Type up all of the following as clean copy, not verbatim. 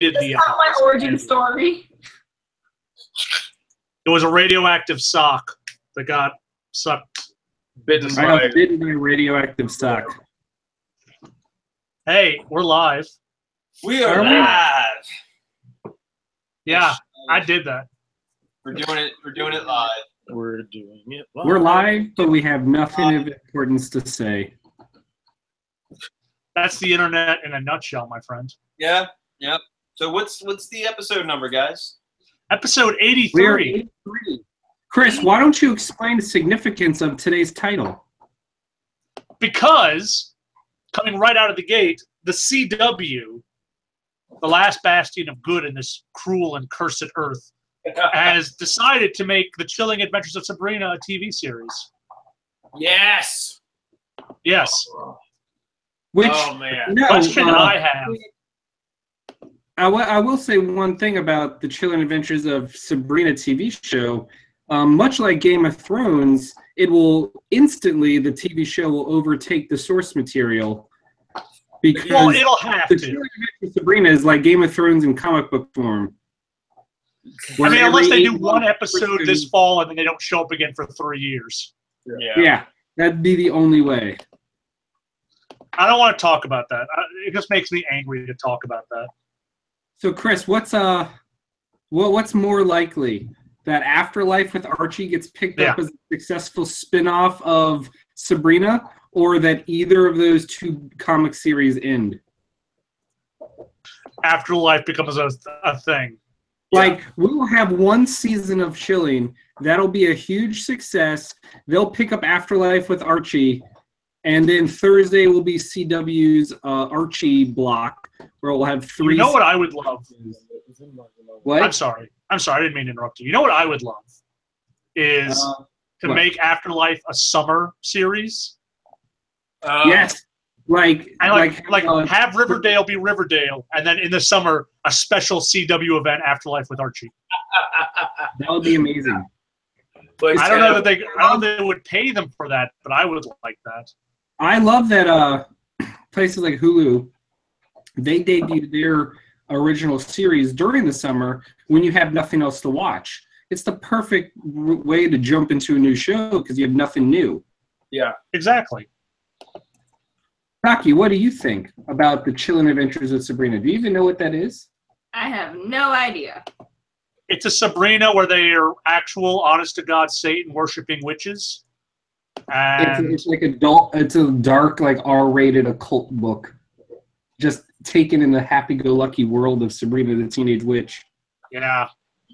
That's not my origin story. It was a radioactive sock that got sucked. Bitten I got bitten by a radioactive sock. Hey, we're live. We are live. Yeah, I did that. We're doing it. We're doing it live. We're doing it live. We're live, but we have nothing of importance to say. That's the internet in a nutshell, my friend. Yeah. Yep. So what's the episode number, guys? Episode 83. We're 83. Chris, why don't you explain the significance of today's title? Because, coming right out of the gate, the CW, the last bastion of good in this cruel and cursed earth, has decided to make The Chilling Adventures of Sabrina a TV series. Yes. Yes. Which, oh man. no, question I have. I will say one thing about the Chilling Adventures of Sabrina TV show. Much like Game of Thrones, it will instantly, the TV show will overtake the source material. Because Well, it'll have the to. Chilling Adventures of Sabrina is like Game of Thrones in comic book form. I mean, unless they do Every one 8 episode this fall and then they don't show up again for 3 years. Yeah, that'd be the only way. I don't want to talk about that. It just makes me angry to talk about that. So, Chris, what's more likely? That Afterlife with Archie gets picked up as a successful spin-off of Sabrina, or that either of those two comic series end? Afterlife becomes a thing. Like, we will have one season of Chilling. That'll be a huge success. They'll pick up Afterlife with Archie, and then Thursday will be CW's Archie block, where we'll have 3 You know what I would love? What? I'm sorry. I didn't mean to interrupt you. You know what I would love is to what? make Afterlife a summer series. Yes. Like have Riverdale be Riverdale, and then in the summer a special CW event, Afterlife with Archie. That would be amazing. But I don't know that they would pay them for that, but I would like that. I love that places like Hulu, they debuted their original series during the summer when you have nothing else to watch. It's the perfect way to jump into a new show because you have nothing new. Yeah, exactly. Rocky, what do you think about the Chilling Adventures of Sabrina? Do you even know what that is? I have no idea. It's a Sabrina where they are actual, honest-to-God, Satan-worshipping witches. And It's like it's a dark, like R-rated occult book. Just taken in the happy-go-lucky world of Sabrina the Teenage Witch. Yeah.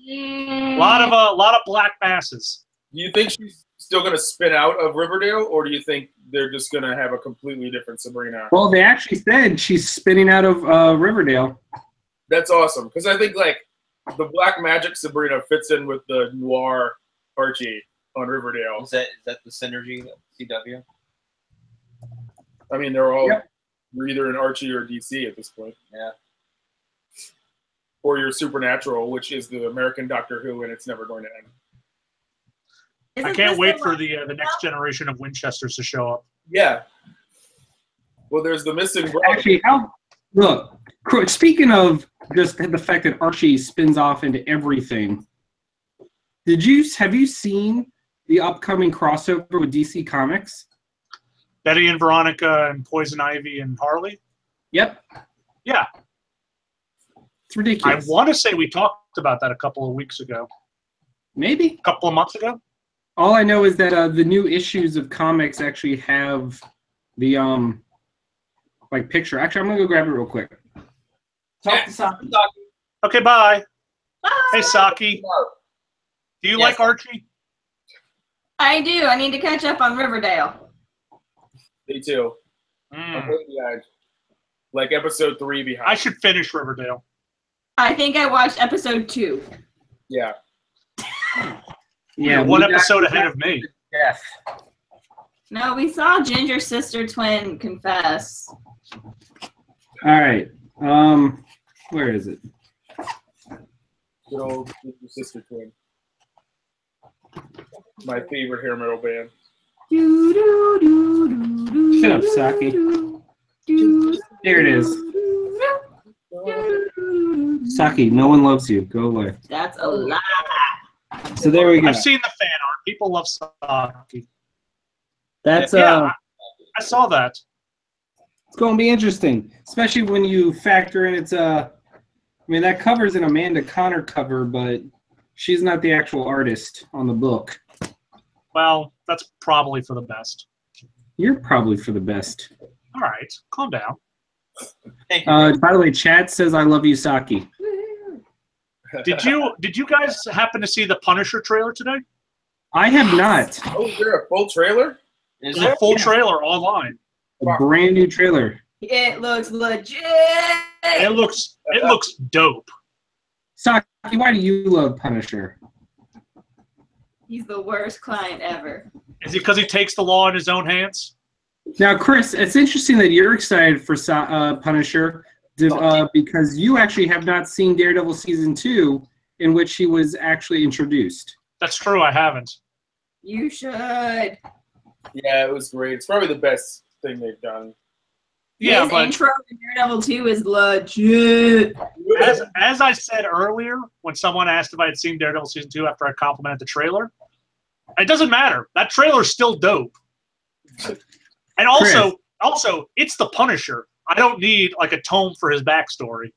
A lot of black masses. Do you think she's still going to spin out of Riverdale, or do you think they're just going to have a completely different Sabrina? Well, they actually said she's spinning out of Riverdale. That's awesome, because I think like the black magic Sabrina fits in with the noir Archie on Riverdale. Is that the synergy of CW? I mean, they're all Yep. You're either in Archie or DC at this point. Yeah. Or you're Supernatural, which is the American Doctor Who, and it's never going to end. I can't wait for the next generation of Winchesters to show up. Yeah. Well, there's the missing brother. Actually, look, speaking of just the fact that Archie spins off into everything, have you seen the upcoming crossover with DC Comics? Betty and Veronica and Poison Ivy and Harley? Yep. Yeah. It's ridiculous. I want to say we talked about that a couple of weeks ago. Maybe. A couple of months ago? All I know is that the new issues of comics actually have the picture. Actually, I'm gonna go grab it real quick. Talk to Saki. Okay, bye. Bye. Hey, Saki. Do you like Archie? I do. I need to catch up on Riverdale. Me too. I'm way behind. Like episode 3 behind. I should finish Riverdale. I think I watched episode 2. Yeah. Yeah, You're one episode ahead of me. Yes. No, we saw Ginger sister twin confess. All right. Where is it? Good old sister twin. My favorite hair metal band. Shut up, Saki. There it is. Saki, no one loves you. Go away. That's a lie. So there we go. I've seen the fan art. People love Saki. That's Yeah, I saw that. it's going to be interesting, especially when you factor in it's I mean that cover's an Amanda Connor cover, but she's not the actual artist on the book. Well, that's probably for the best. You're probably for the best. All right, calm down. Thank you. By the way, Chad says I love you, Saki. Did you guys happen to see the Punisher trailer today? I have not. Oh, is there a full trailer? Is There's there? a full trailer online. A brand new trailer. It looks legit. It looks dope. Saki, why do you love Punisher? He's the worst client ever. Is it because he takes the law in his own hands? Now, Chris, it's interesting that you're excited for Punisher because you actually have not seen Daredevil Season 2, in which he was actually introduced. That's true. I haven't. You should. Yeah, it was great. It's probably the best thing they've done. Yeah, His but intro to Daredevil 2 is legit. as I said earlier, when someone asked if I had seen Daredevil Season 2 after I complimented the trailer, it doesn't matter. That trailer's still dope. And also, it's the Punisher. I don't need like a tome for his backstory.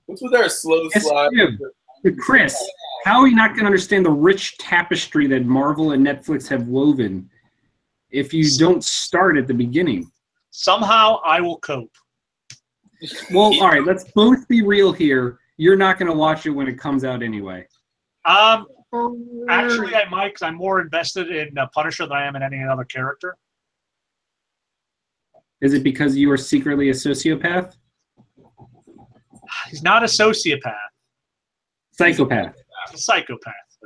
What's with our slow Yes, slide? you do. Chris, how are you not going to understand the rich tapestry that Marvel and Netflix have woven if you don't start at the beginning? Somehow I will cope. Well, all right, let's both be real here. You're not going to watch it when it comes out anyway. Actually, I might, because I'm more invested in Punisher than I am in any other character. Is it because you are secretly a sociopath? He's not a sociopath. Psychopath.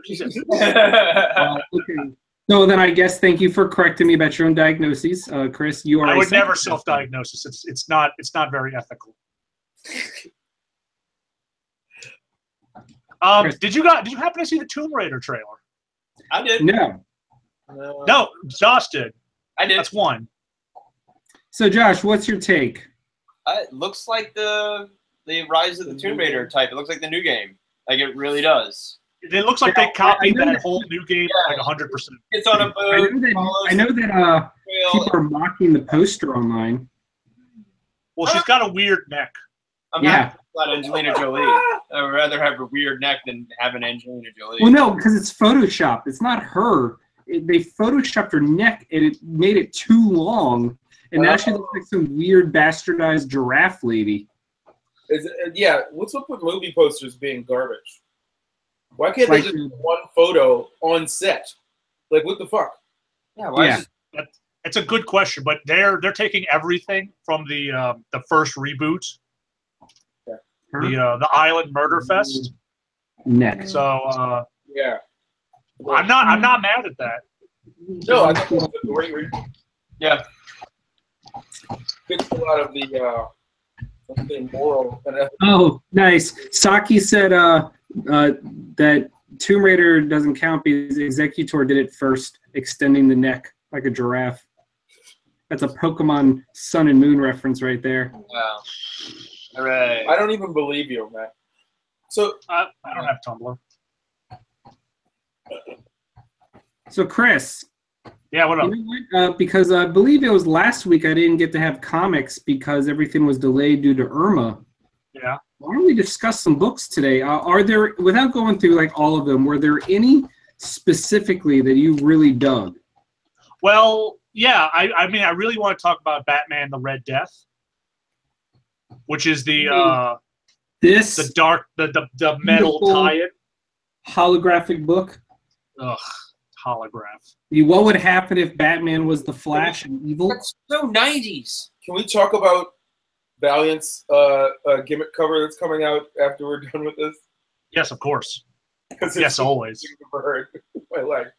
He's a psychopath. Okay. So then I guess thank you for correcting me about your own diagnoses. Chris, you are I a would never psychopath. self-diagnose. It's not very ethical. Chris. Did you happen to see the Tomb Raider trailer? I did. No. No, Josh did. I did. That's one. So Josh, what's your take? It looks like the Rise of the Tomb Raider type. It looks like the new game. Like it really does. It looks like they copied that whole new game like 100%. It's on a boat. I know that people are mocking the poster online. Well, she's got a weird neck. I'm Yeah. happy about Angelina Jolie. I would rather have a weird neck than have an Angelina Jolie. Well, no, because it's Photoshop. It's not her. They Photoshopped her neck and it made it too long. And now she looks like some weird bastardized giraffe lady. Yeah, what's up with movie posters being garbage? Why can't Like- they just do one photo on set? Like, what the fuck? Yeah, why Yeah. is it, It's a good question, but they're taking everything from the first reboot, the Island Murder Fest. Neck. So Yeah. I'm not mad at that. No, I think it was a great reason. yeah. Fits a lot of the something moral and ethical. Oh, nice. Saki said that Tomb Raider doesn't count because Executor did it first, extending the neck like a giraffe. That's a Pokemon Sun and Moon reference right there. Wow. All right. I don't even believe you, man. So I don't have Tumblr. So, Chris, Yeah, what up? you know what? Because I believe it was last week I didn't get to have comics because everything was delayed due to Irma. Yeah. Why don't we discuss some books today? Are there, without going through like all of them, were there any specifically that you really dug? Well, yeah, I mean, I really want to talk about Batman: The Red Death, which is the dark, the metal Beautiful tie-in. holographic book. Ugh, holograph. What would happen if Batman was the Flash and evil? That's so 90s. can we talk about Valiant's gimmick cover that's coming out after we're done with this? Yes, of course. 'Cause Yes, it's always. I've ever heard in my life.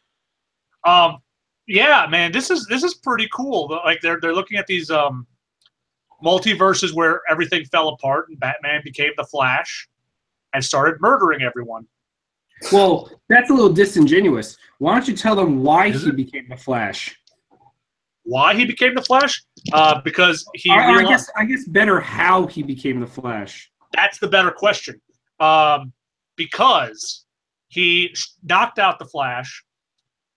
Yeah, man, this is pretty cool. Like they're looking at these multiverses where everything fell apart and Batman became the Flash and started murdering everyone. Well, that's a little disingenuous. Why don't you tell them why he became the Flash? Why he became the Flash? Because he Or realized I guess better how he became the Flash. that's the better question. because he knocked out the Flash,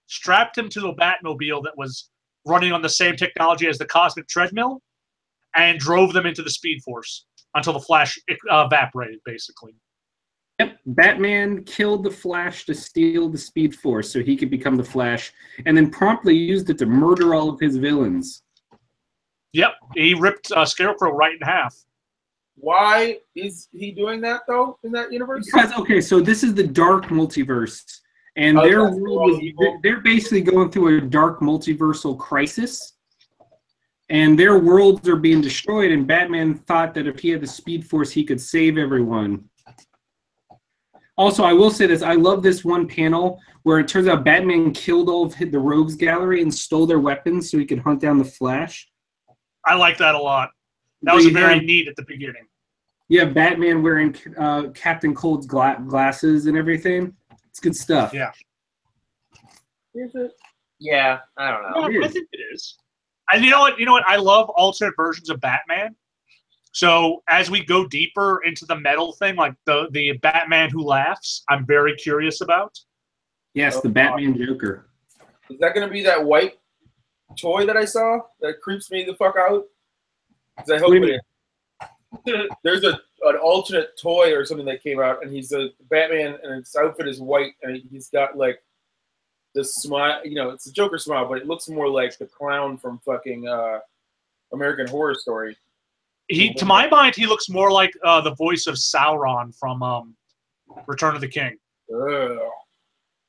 strapped him to a Batmobile that was running on the same technology as the Cosmic Treadmill, and drove them into the Speed Force until the Flash evaporated, basically. Yep, Batman killed the Flash to steal the Speed Force so he could become the Flash, and then promptly used it to murder all of his villains. Yep, he ripped Scarecrow right in half. Why is he doing that, though, in that universe? Because, okay, so this is the dark multiverse, and Oh, their that's world all was, evil. they're basically going through a dark multiversal crisis, and their worlds are being destroyed, and Batman thought that if he had the Speed Force, he could save everyone. Also, I will say this. I love this one panel where it turns out Batman killed all of the Rogues Gallery and stole their weapons so he could hunt down the Flash. I like that a lot. That So was you very have- neat at the beginning. Yeah, Batman wearing Captain Cold's glasses and everything. It's good stuff. Yeah. Is it? Yeah, I don't know. Yeah, I think it is. And you know what? I love alternate versions of Batman. So as we go deeper into the metal thing, like the Batman Who Laughs, I'm very curious about. Yes, the Batman Joker. Is that going to be that white toy that I saw that creeps me the fuck out? 'Cause I hope What do you it is. There's an alternate toy or something that came out, and he's a Batman, and his outfit is white, and he's got like this smile. It's a Joker smile, but it looks more like the clown from fucking American Horror Story. To my mind, he looks more like the voice of Sauron from Return of the King. Ugh.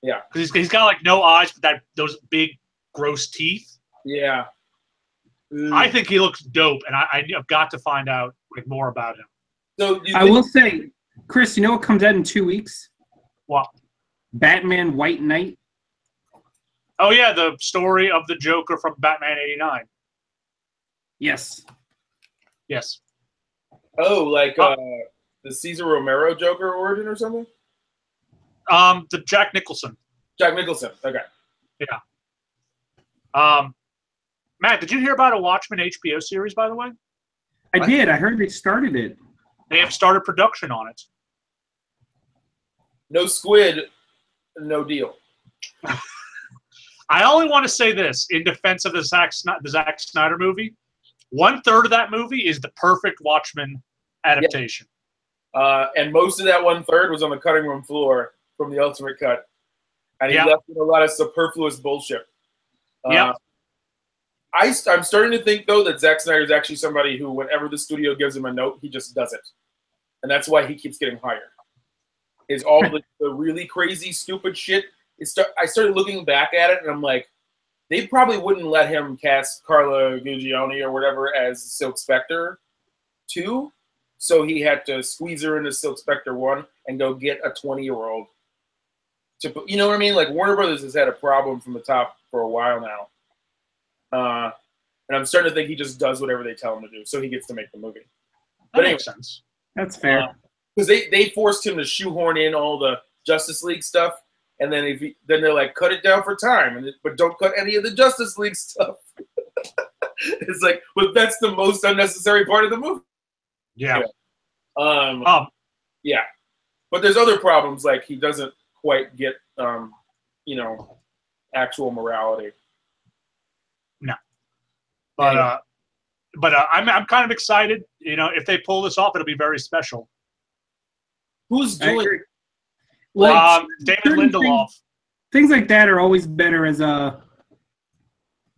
Yeah. Because he's got like no eyes, but those big, gross teeth. Yeah. I think he looks dope, and I've got to find out like more about him. So do you I think- will say, Chris, you know what comes out in 2 weeks? What? Batman White Knight. Oh yeah, the story of the Joker from Batman '89. Yes. Yes. Oh, like the Cesar Romero Joker origin or something? The Jack Nicholson. Jack Nicholson. Okay. Matt, did you hear about a Watchmen HBO series, by the way? I did. I heard they started it. They have started production on it. No squid, no deal. I only want to say this in defense of the Zack Snyder movie. 1/3 of that movie is the perfect Watchmen adaptation. And most of that 1/3 was on the cutting room floor from the Ultimate Cut. And he Yeah. left with a lot of superfluous bullshit. Yeah. I'm starting to think, though, that Zack Snyder is actually somebody who, whenever the studio gives him a note, he just does it. And that's why he keeps getting hired. Is all the really crazy, stupid shit. I started looking back at it, and I'm like, they probably wouldn't let him cast Carla Guglioni or whatever as Silk Spectre 2. So he had to squeeze her into Silk Spectre 1 and go get a 20-year-old. You know what I mean? Like, Warner Brothers has had a problem from the top for a while now. And I'm starting to think he just does whatever they tell him to do, so he gets to make the movie. That makes sense. That's fair. Because they forced him to shoehorn in all the Justice League stuff, and then then they're like, cut it down for time, but don't cut any of the Justice League stuff. It's like, but that's the most unnecessary part of the movie. Yeah. Yeah. But there's other problems, like he doesn't quite get, actual morality. No. But I'm kind of excited. If they pull this off, it'll be very special. Who's doing? Well, David certain Lindelof. Things like that are always better as a.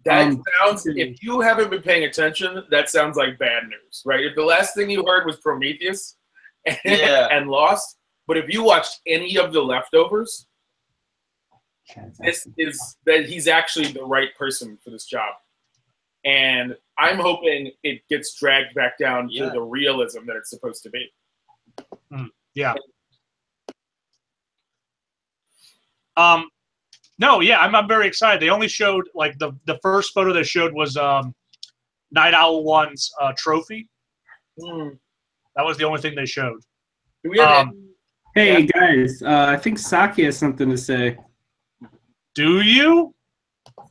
That sounds. If you haven't been paying attention, that sounds like bad news, right? If the last thing you heard was Prometheus and Lost, but if you watched any of The Leftovers, this is that he's actually the right person for this job, and I'm hoping it gets dragged back down to the realism that it's supposed to be. Yeah. No, yeah, I'm very excited. They only showed like the first photo they showed was Night Owl 1's trophy. That was the only thing they showed. Do we have Hey guys, I think Saki has something to say. Do you?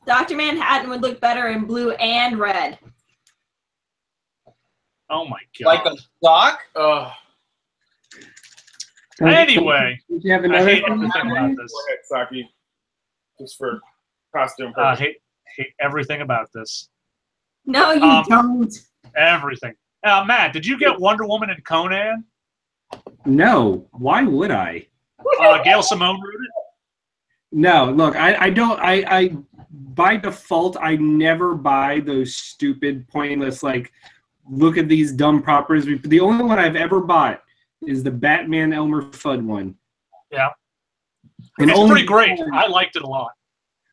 Dr. Manhattan would look better in blue and red. Oh my god! Like a sock? Anyway, did you have I another hate thing? everything about this. Go ahead, Saki. Just for costume I purposes. hate everything about this. No, you don't. Everything. Matt, did you get Wonder Woman and Conan? No. Why would I? Gail Simone wrote it? No, look, I don't. I by default, I never buy those stupid, pointless, like, look at these dumb properties. The only one I've ever bought is the Batman Elmer Fudd one. Yeah. And It's only pretty great. I liked it a lot.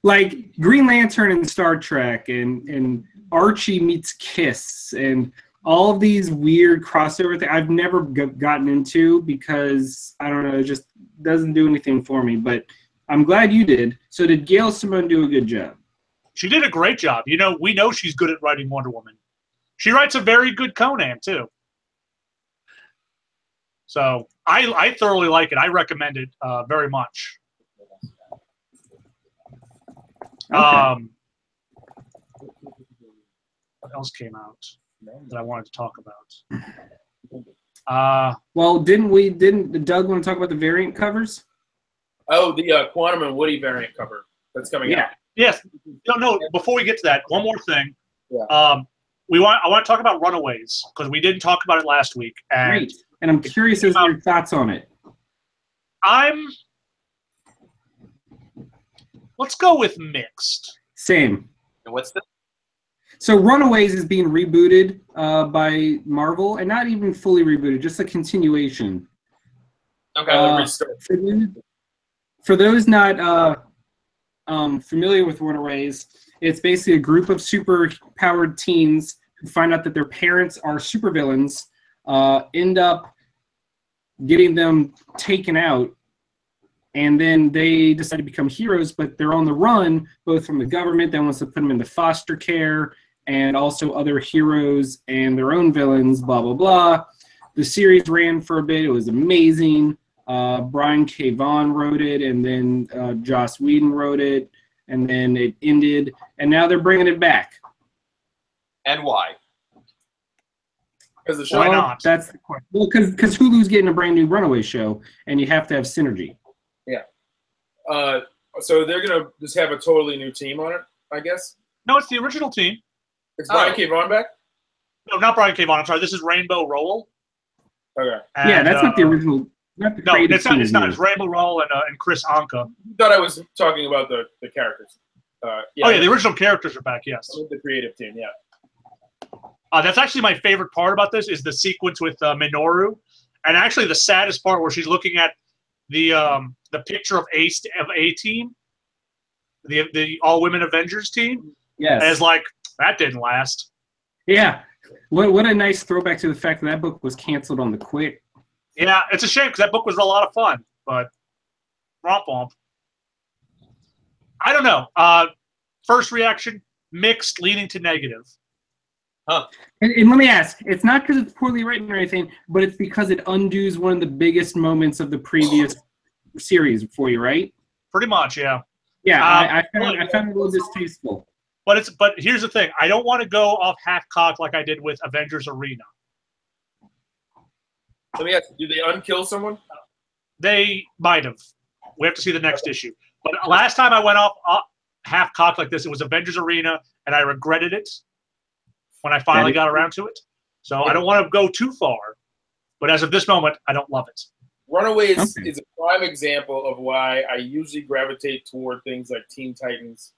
like Green Lantern and Star Trek and Archie meets Kiss and all of these weird crossover things I've never gotten into because, I don't know, it just doesn't do anything for me. But I'm glad you did. So did Gail Simone do a good job? She did a great job. You know, we know she's good at writing Wonder Woman. She writes a very good Conan, too. So I thoroughly like it. I recommend it very much. Okay. What else came out that I wanted to talk about? Well, didn't Doug want to talk about the variant covers? Oh, the Quantum and Woody variant cover that's coming out. Yes. No. Before we get to that, one more thing. Yeah. I want to talk about Runaways because we didn't talk about it last week. And Great. And I'm curious as to your thoughts on it. Let's go with mixed. Same. And what's the? So Runaways is being rebooted by Marvel, and not even fully rebooted, just a continuation. Okay. For those not familiar with Runaways, it's basically a group of super-powered teens who find out that their parents are supervillains, end up getting them taken out, and then they decide to become heroes, but they're on the run, both from the government that wants to put them into foster care, and also other heroes and their own villains, blah, blah, blah. The series ran for a bit. It was amazing. Brian K. Vaughan wrote it, and then Joss Whedon wrote it, and then it ended, and now they're bringing it back. And why? Because the show. Why not? That's the question. Well, because Hulu's getting a brand new Runaway show, and you have to have synergy. Yeah. So they're gonna just have a totally new team on it, I guess. No, it's the original team. It's Brian K. Vaughan back. No, not Brian K. Vaughan. I'm sorry. This is Rainbow Rowell. Okay. Yeah, that's not the original. Not the No, creative it's not. team It's is not. new. It's Rainbow Rowell and Chris Anka. I thought I was talking about the characters. The original characters are back. Yes. The creative team. Yeah. That's actually my favorite part about this is the sequence with Minoru, and actually the saddest part where she's looking at the picture of A team, the all women Avengers team. Yes. And it's like that didn't last. Yeah. What a nice throwback to the fact that book was canceled on the quick. Yeah, it's a shame because that book was a lot of fun, but romp womp. I don't know. First reaction, mixed, leaning to negative. Huh. And let me ask, it's not because it's poorly written or anything, but it's because it undoes one of the biggest moments of the previous series for you, right? Pretty much, yeah. Yeah, I found it a little distasteful. But here's the thing. I don't want to go off half-cocked like I did with Avengers Arena. Let me ask you, do they unkill someone? They might have. We have to see the next issue. But last time I went off half-cocked like this, it was Avengers Arena, and I regretted it when I finally got around to it. So I don't want to go too far. But as of this moment, I don't love it. Runaways is a prime example of why I usually gravitate toward things like Teen Titans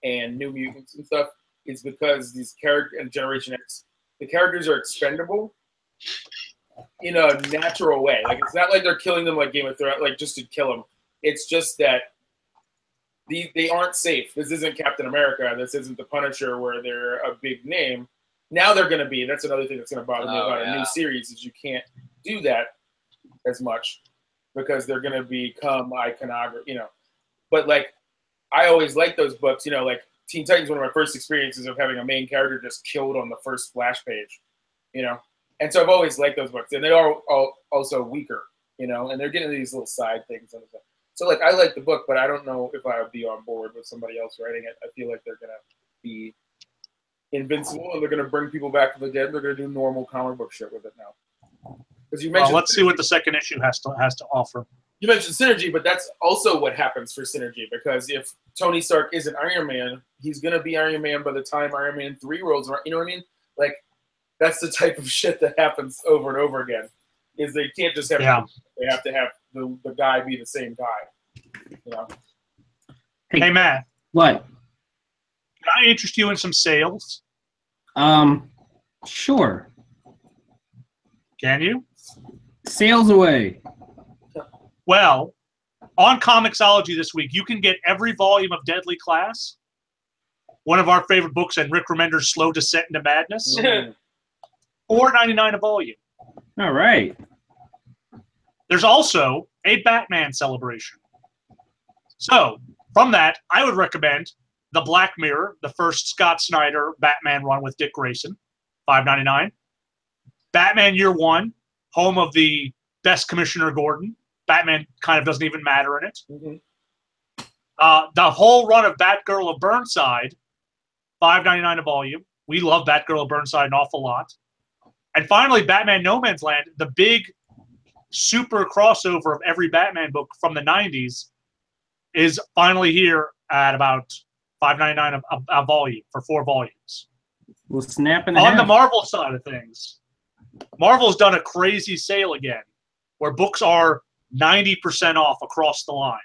and New Mutants and stuff. Is because these characters and Generation X, the characters are expendable in a natural way. Like it's not like they're killing them like Game of Thrones, like just to kill them. It's just that they aren't safe. This isn't Captain America. This isn't the Punisher where they're a big name. Now they're going to be. That's another thing that's going to bother me about a new series is you can't do that as much because they're going to become iconography, But like, I always like those books, like Teen Titans, one of my first experiences of having a main character just killed on the first splash page, And so I've always liked those books, and they are also weaker, and they're getting these little side things and stuff. So like, I like the book, but I don't know if I would be on board with somebody else writing it. I feel like they're going to be invincible, and they're going to bring people back to the dead. They're going to do normal comic book shit with it now. Because you Well, mentioned let's see what the second issue has to offer. you mentioned synergy, but that's also what happens for synergy. Because if Tony Stark isn't Iron Man, he's gonna be Iron Man by the time Iron Man 3 rolls around. You know what I mean? Like that's the type of shit that happens over and over again. Is they can't just have they have to have the guy be the same guy. You know. Hey Matt, What? can I interest you in some sales? Sure. Can you? Sails away. Well, on Comixology this week, you can get every volume of Deadly Class, one of our favorite books, and Rick Remender's Slow Descent into Madness, $4.99 a volume. All right. There's also a Batman celebration. So, from that, I would recommend The Black Mirror, the first Scott Snyder Batman run with Dick Grayson, $5.99. Batman Year One, home of the best Commissioner Gordon. Batman kind of doesn't even matter in it. The whole run of Batgirl of Burnside, $5.99 a volume. We love Batgirl of Burnside an awful lot. And finally, Batman No Man's Land, the big super crossover of every Batman book from the 90s, is finally here at about $5.99 a volume for 4 volumes. We'll snap in On the Marvel side of things, Marvel's done a crazy sale again, where books are 90% off across the line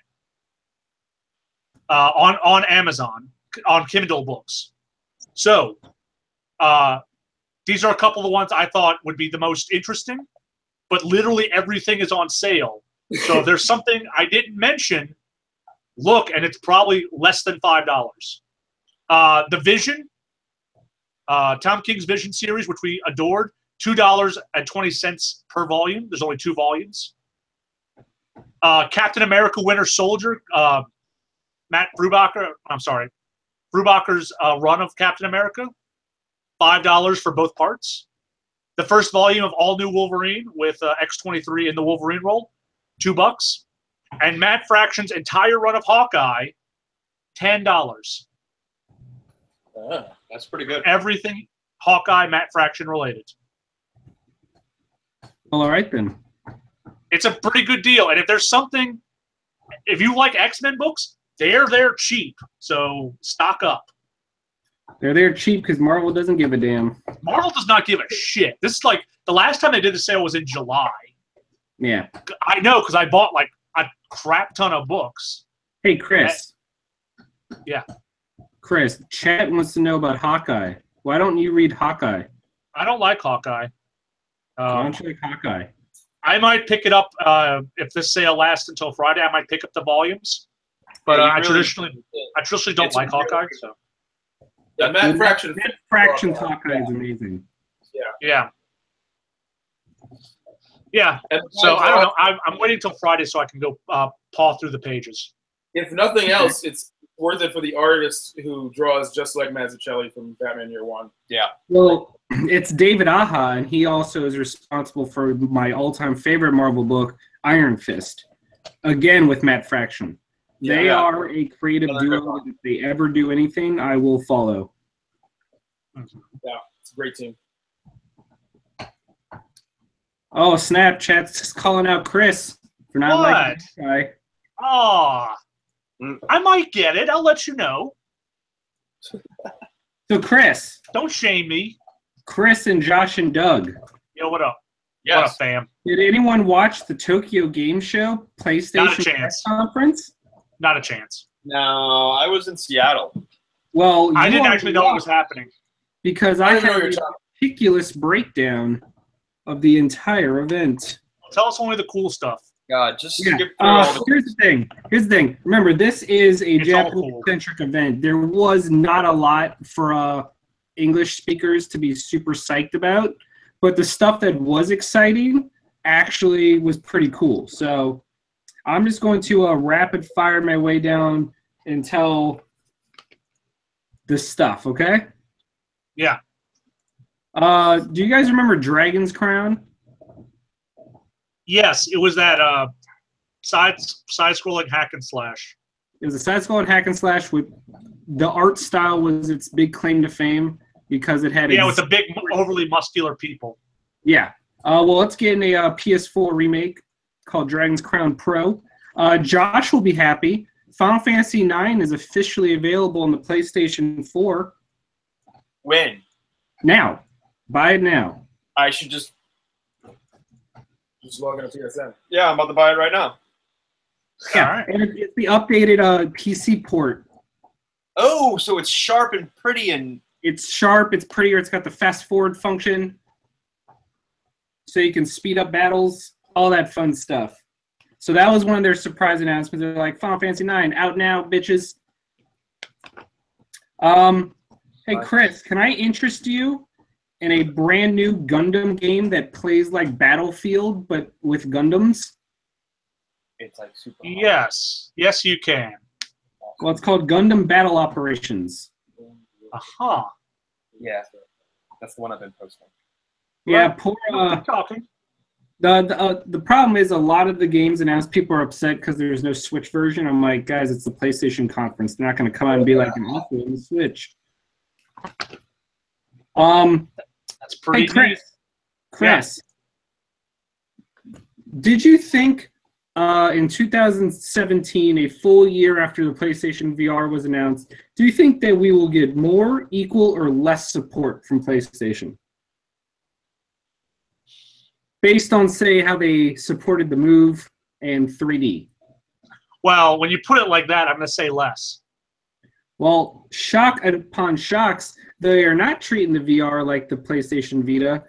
on Amazon, on Kindle books. So these are a couple of the ones I thought would be the most interesting, but literally everything is on sale. So if there's something I didn't mention, look, and it's probably less than $5. The Vision, Tom King's Vision series, which we adored, $2.20 per volume. There's only 2 volumes. Captain America Winter Soldier, Matt Brubaker, Brubaker's run of Captain America, $5 for both parts. The first volume of All New Wolverine with X-23 in the Wolverine role, $2. And Matt Fraction's entire run of Hawkeye, $10. That's pretty good. Everything Hawkeye, Matt Fraction related. Well, all right then. It's a pretty good deal. And if there's something, if you like X-Men books, they're cheap. So stock up. They're there cheap because Marvel doesn't give a damn. Marvel does not give a shit. This is like the last time they did the sale was in July. Yeah. I know because I bought like a crap ton of books. Hey, Chris. Yeah. Chris, chat wants to know about Hawkeye. Why don't you read Hawkeye? I don't like Hawkeye. Why don't you like Hawkeye? I might pick it up if this sale lasts until Friday. I might pick up the volumes, but I traditionally don't like Hawkeye. So. Yeah, Matt Fraction's Hawkeye is amazing. Yeah. So I don't know. I'm waiting till Friday so I can go paw through the pages. If nothing else, it's worth it for the artist who draws just like Mazzucchelli from Batman Year One. Yeah. Well, it's David Aja, and he also is responsible for my all-time favorite Marvel book, Iron Fist. Again, with Matt Fraction. They are a creative duo. If they ever do anything, I will follow. Yeah, it's a great team. Oh, Snapchat's just calling out Chris for not liking this guy. Oh, I might get it. I'll let you know. So, Chris. Don't shame me. Chris and Josh and Doug. Yo, what up? Yes. What up, fam? Did anyone watch the Tokyo Game Show PlayStation press conference? Not a chance. No, I was in Seattle. Well, I didn't actually know what was happening. Because I had a meticulous breakdown of the entire event. Tell us only the cool stuff. God, just skip through here's the thing. Here's the thing. Remember, this is a Japanese-centric event. There was not a lot for English speakers to be super psyched about, but the stuff that was exciting actually was pretty cool. So I'm just going to rapid fire my way down and tell the stuff, okay? Yeah. Do you guys remember Dragon's Crown? Yes, it was that side-scrolling hack and slash. It was a side-scrolling hack and slash with the art style was its big claim to fame because it had with the big, overly muscular people. Yeah, Well, let's get in a PS4 remake called Dragon's Crown Pro. Josh will be happy. Final Fantasy IX is officially available on the PlayStation 4 When? now. Buy it now. I should just log in to PSN. Yeah, I'm about to buy it right now. Yeah, All right. and it's the updated PC port. Oh, so it's sharp and pretty and It's sharp, it's prettier, it's got the fast forward function. So you can speed up battles, all that fun stuff. So that was one of their surprise announcements. They're like, Final Fantasy IX, out now, bitches. Hey, Chris, can I interest you in a brand new Gundam game that plays like Battlefield, but with Gundams? it's like super. Yes. Yes, you can. Well, it's called Gundam Battle Operations. Aha. Yeah, that's the one I've been posting. Yeah, Right. poor. Keep talking. The problem is a lot of the games announced, people are upset because there's no Switch version. I'm like, guys, it's the PlayStation conference. They're not going to come out and be like, an also in the Switch. That's pretty Hey, neat. Chris, did you think in 2017, a full year after the PlayStation VR was announced, do you think that we will get more, equal, or less support from PlayStation? Based on, say, how they supported the Move and 3D. Well, when you put it like that, I'm going to say less. Well, shock upon shocks, they are not treating the VR like the PlayStation Vita.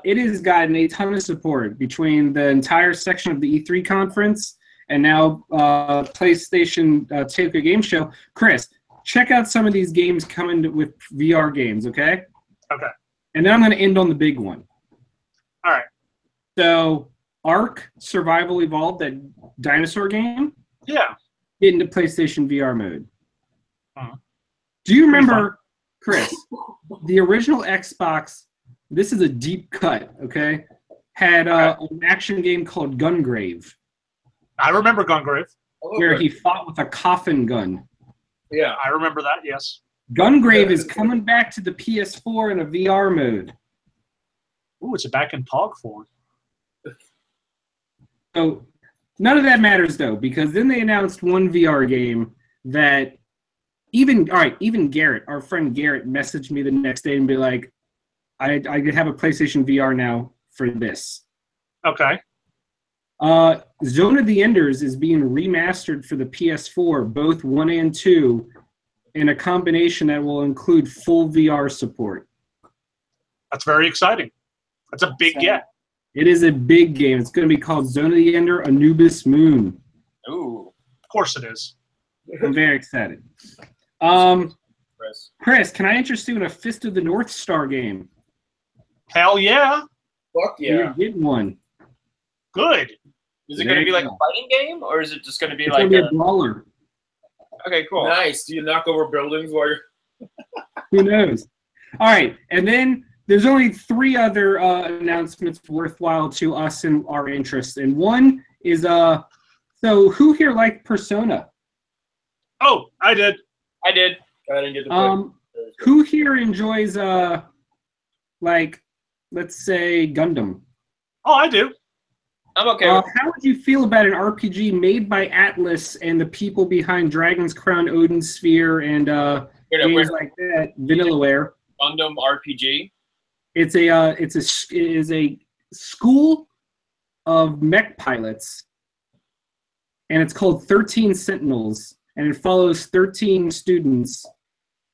It has gotten a ton of support between the entire section of the E3 conference and now PlayStation Tokyo Game Show. Chris, check out some of these games coming with VR games, okay? Okay. And then I'm going to end on the big one. All right. So, Ark Survival Evolved, that dinosaur game, Yeah. get into PlayStation VR mode. Uh-huh. Do you remember, Chris, the original Xbox, this is a deep cut, okay, had an action game called Gungrave, I remember Gungrave. where he fought with a coffin gun. Yeah. I remember that, yes. Gungrave is coming back to the PS4 in a VR mode. Ooh, it's back in POG form. So none of that matters, though, because then they announced one VR game that even Garrett, our friend Garrett, messaged me the next day and be like, I have a PlayStation VR now for this. Okay. Zone of the Enders is being remastered for the PS4, both 1 and 2, in a combination that will include full VR support. That's very exciting. That's a big get. It is a big game. It's going to be called Zone of the Ender Anubis Moon. Ooh, Of course it is. I'm very excited. Chris, can I interest you in a Fist of the North Star game? Hell yeah. Fuck yeah. You're getting one. Good. is it going to be like a fighting game, or is it just going to be It's like going to be a brawler. Okay, cool. Nice. Do you knock over buildings while you're... Who knows? All right, and then there's only 3 other announcements worthwhile to us and our interests. And one is, so who here liked Persona? Oh, I did. I did. I didn't get to play. Who here enjoys, like, let's say, Gundam? Oh, I do. I'm okay with How would you feel about an RPG made by Atlas and the people behind Dragon's Crown, Odin's Sphere, and games like that, Vanillaware? Gundam RPG. It is a school of mech pilots, and it's called 13 Sentinels, and it follows 13 students,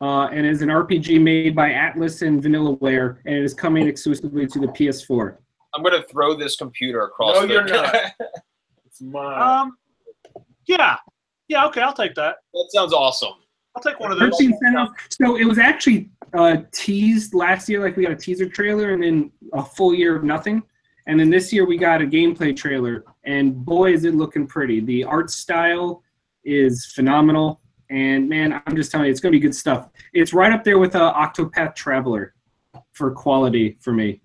and is an RPG made by Atlas and Vanillaware, and it is coming exclusively to the PS4. I'm going to throw this computer across. No, you're not. It's mine. Yeah. Yeah, okay, I'll take that. That sounds awesome. I'll take one of those. 13 Sentinels. So it was actually teased last year, like we got a teaser trailer and then a full year of nothing. And then this year we got a gameplay trailer, and boy, is it looking pretty. The art style is phenomenal, and man, I'm just telling you, it's going to be good stuff. It's right up there with Octopath Traveler for quality for me.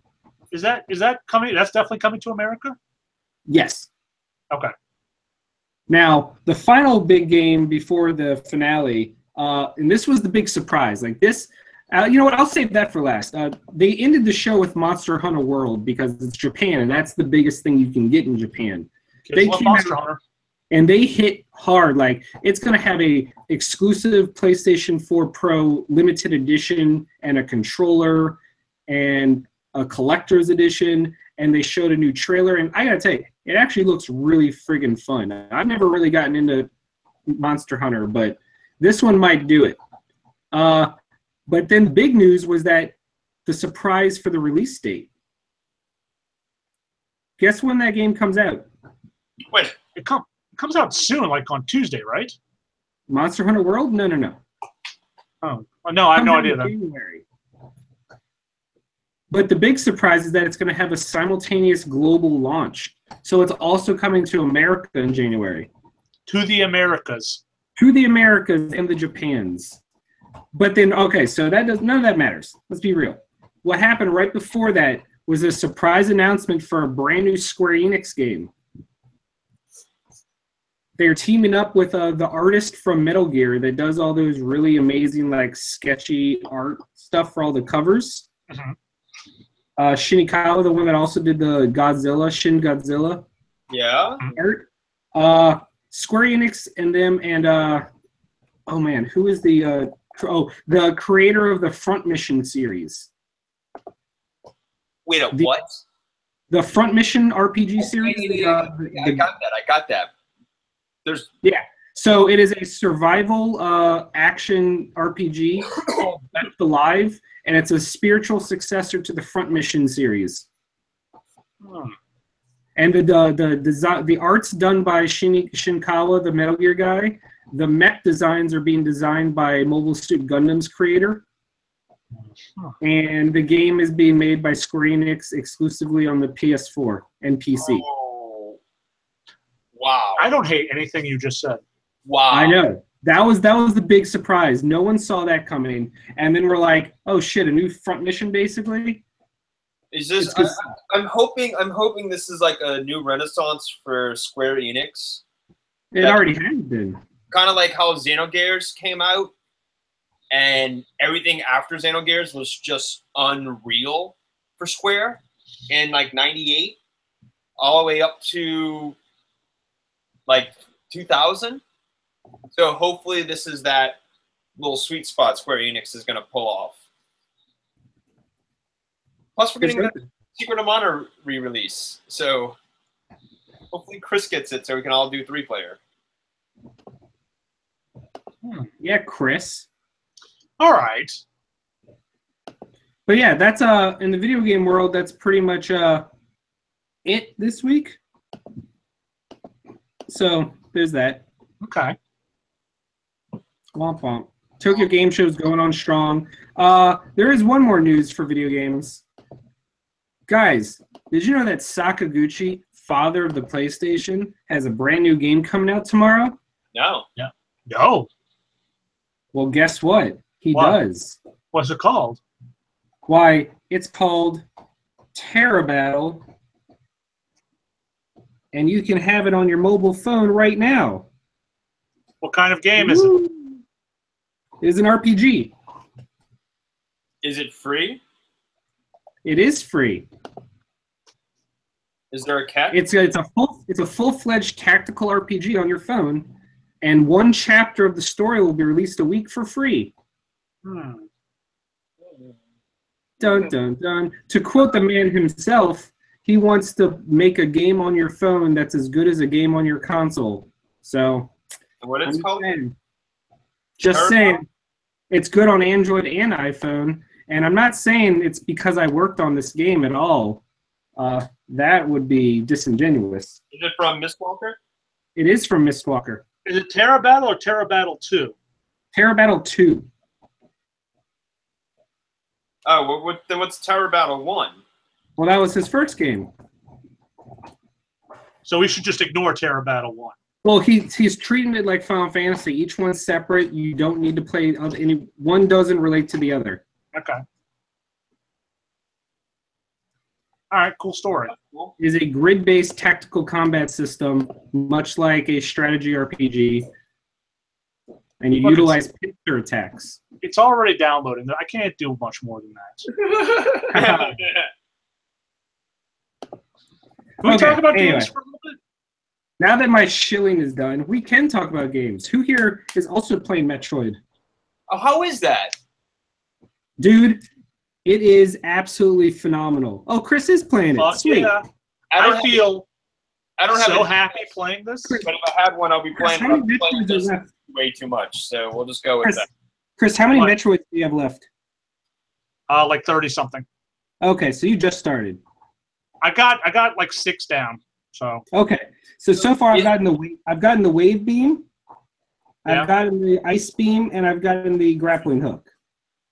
Is that coming? That's definitely coming to America? Yes. Okay. Now, the final big game before the finale, and this was the big surprise. Like this, You know what? I'll save that for last. They ended the show with Monster Hunter World because it's Japan, and that's the biggest thing you can get in Japan. They came out and they hit hard. Like, it's going to have a exclusive PlayStation 4 Pro limited edition and a controller and a collector's edition, and they showed a new trailer. And I got to tell you, it actually looks really friggin' fun. I've never really gotten into Monster Hunter, but this one might do it. But then big news was that the surprise for the release date. Guess when that game comes out? Wait, it comes out soon, like on Tuesday, right? Monster Hunter World? No. Oh, no, I have no idea. January. But the big surprise is that it's going to have a simultaneous global launch. So it's also coming to America in January. To the Americas. To the Americas and the Japans. But then, okay, so none of that matters. Let's be real. What happened right before that was a surprise announcement for a brand new Square Enix game. They're teaming up with the artist from Metal Gear that does all those really amazing, like, sketchy art stuff for all the covers. Mm-hmm. Shinikawa, the one that also did the Shin Godzilla. Yeah. Art. Square Enix and them, and oh man, who is the creator of the Front Mission series? Wait, what? The Front Mission RPG series. I got that. So it is a survival action RPG called Back Alive, and it's a spiritual successor to the Front Mission series. And the art's done by Shinkawa, the Metal Gear guy. The mech designs are being designed by Mobile Suit Gundam's creator. And the game is being made by Square Enix exclusively on the PS4 and PC. Oh. Wow. I don't hate anything you just said. Wow. I know. That was the big surprise. No one saw that coming. And then we're like, oh shit, a new Front Mission basically? Is this I'm hoping this is like a new renaissance for Square Enix. It already has been. Kind of like how Xenogears came out, and everything after Xenogears was just unreal for Square in like '98, all the way up to like 2000. So hopefully this is that little sweet spot Square Enix is going to pull off. Plus, we're getting the Secret of Mana re-release, so hopefully Chris gets it so we can all do 3-player. Yeah, Chris. All right. But yeah, that's in the video game world, that's pretty much it this week. So there's that. Okay. Womp womp. Tokyo Game Show's going on strong. There is one more news for video games. Guys, did you know that Sakaguchi, father of the PlayStation, has a brand new game coming out tomorrow? No. Yeah. No. Well, guess what? He does. What's it called? Why, it's called Terra Battle, and you can have it on your mobile phone right now. What kind of game is it? It is an RPG. Is it free? It is free. Is there a cat? It's a full-fledged tactical RPG on your phone, and one chapter of the story will be released a week for free. Dun dun dun. To quote the man himself, he wants to make a game on your phone that's as good as a game on your console. So, What it's called? Just saying, it's good on Android and iPhone. And I'm not saying it's because I worked on this game at all. That would be disingenuous. Is it from Mistwalker? It is from Mistwalker. Is it Terra Battle or Terra Battle 2? Terra Battle 2. Oh, what's Terra Battle 1? Well, that was his first game. So we should just ignore Terra Battle 1. Well, he's treating it like Final Fantasy. Each one's separate. You don't need to play any. One doesn't relate to the other. Okay. All right, cool story. It is a grid-based tactical combat system, much like a strategy RPG. and you Look, utilize pincer attacks. It's already downloading. I can't do much more than that. Can we talk about games for a little bit? Now that my shilling is done, we can talk about games. Who here is also playing Metroid? Oh, how is that? Dude, it is absolutely phenomenal. Oh, Chris is playing it. Sweet. Yeah. I feel so happy playing this. But if I had one, I'll be playing. How many Metroids are left? Way too much, so we'll just go with that. Chris, how many Metroids do you have left? Like 30 something. Okay, so you just started. I got like 6 down. So okay, so far I've gotten the wave beam, I've gotten the ice beam, and I've gotten the grappling hook.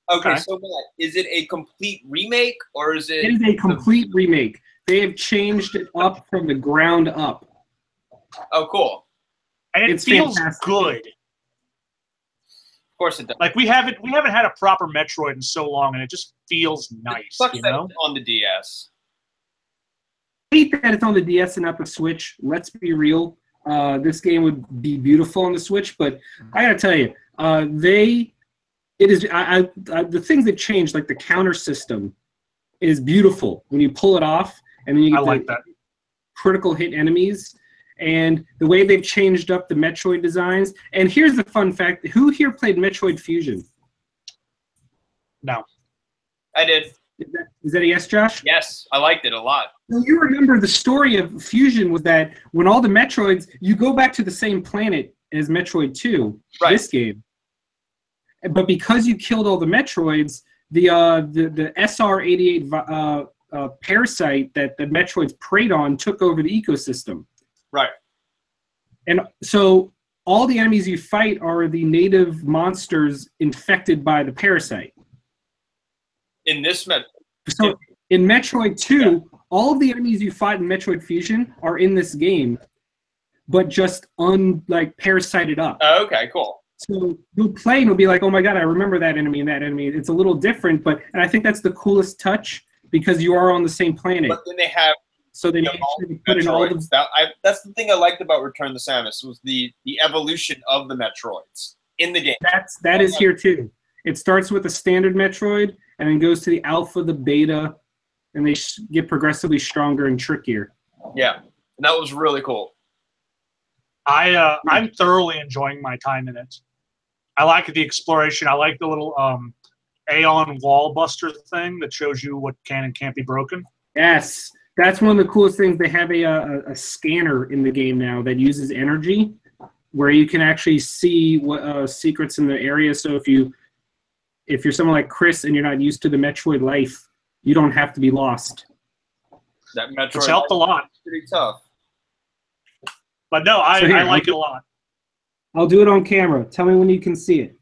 Okay, so Matt, is it a complete remake or is it? It is a complete remake. They have changed it up from the ground up. Oh, cool! And it feels good. Of course it does. Like we haven't had a proper Metroid in so long, and it just feels nice. You know? On the DS. I hate that it's on the DS and not the Switch. Let's be real. This game would be beautiful on the Switch, but I gotta tell you, the things that changed, like the counter system, is beautiful when you pull it off, and then you get that critical hit enemies, and the way they've changed up the Metroid designs. And here's the fun fact: who here played Metroid Fusion? No, I did. Is that a yes, Josh? Yes, I liked it a lot. Well, you remember the story of Fusion was that when all the Metroids, you go back to the same planet as Metroid 2, this game. But because you killed all the Metroids, the SR-88 parasite that the Metroids preyed on took over the ecosystem. Right. And so all the enemies you fight are the native monsters infected by the parasite. In this So in Metroid 2, all of the enemies you fight in Metroid Fusion are in this game, but just parasited up. Oh, okay, cool. So you'll play and you'll be like, oh my god, I remember that enemy and that enemy. It's a little different, and I think that's the coolest touch because you are on the same planet. But then they have put in all the that's the thing I liked about Return to Samus was the evolution of the Metroids in the game. That is here too. It starts with a standard Metroid and then goes to the alpha, the beta, and they get progressively stronger and trickier. Yeah, and that was really cool. I'm thoroughly enjoying my time in it. I like the exploration. I like the little Aeon wall buster thing that shows you what can and can't be broken. Yes, that's one of the coolest things. They have a scanner in the game now that uses energy, where you can actually see what secrets in the area. So if you're someone like Chris and you're not used to the Metroid life, you don't have to be lost. That Metroid it's helped a lot. Pretty tough. But no, I like it a lot. I'll do it on camera. Tell me when you can see it.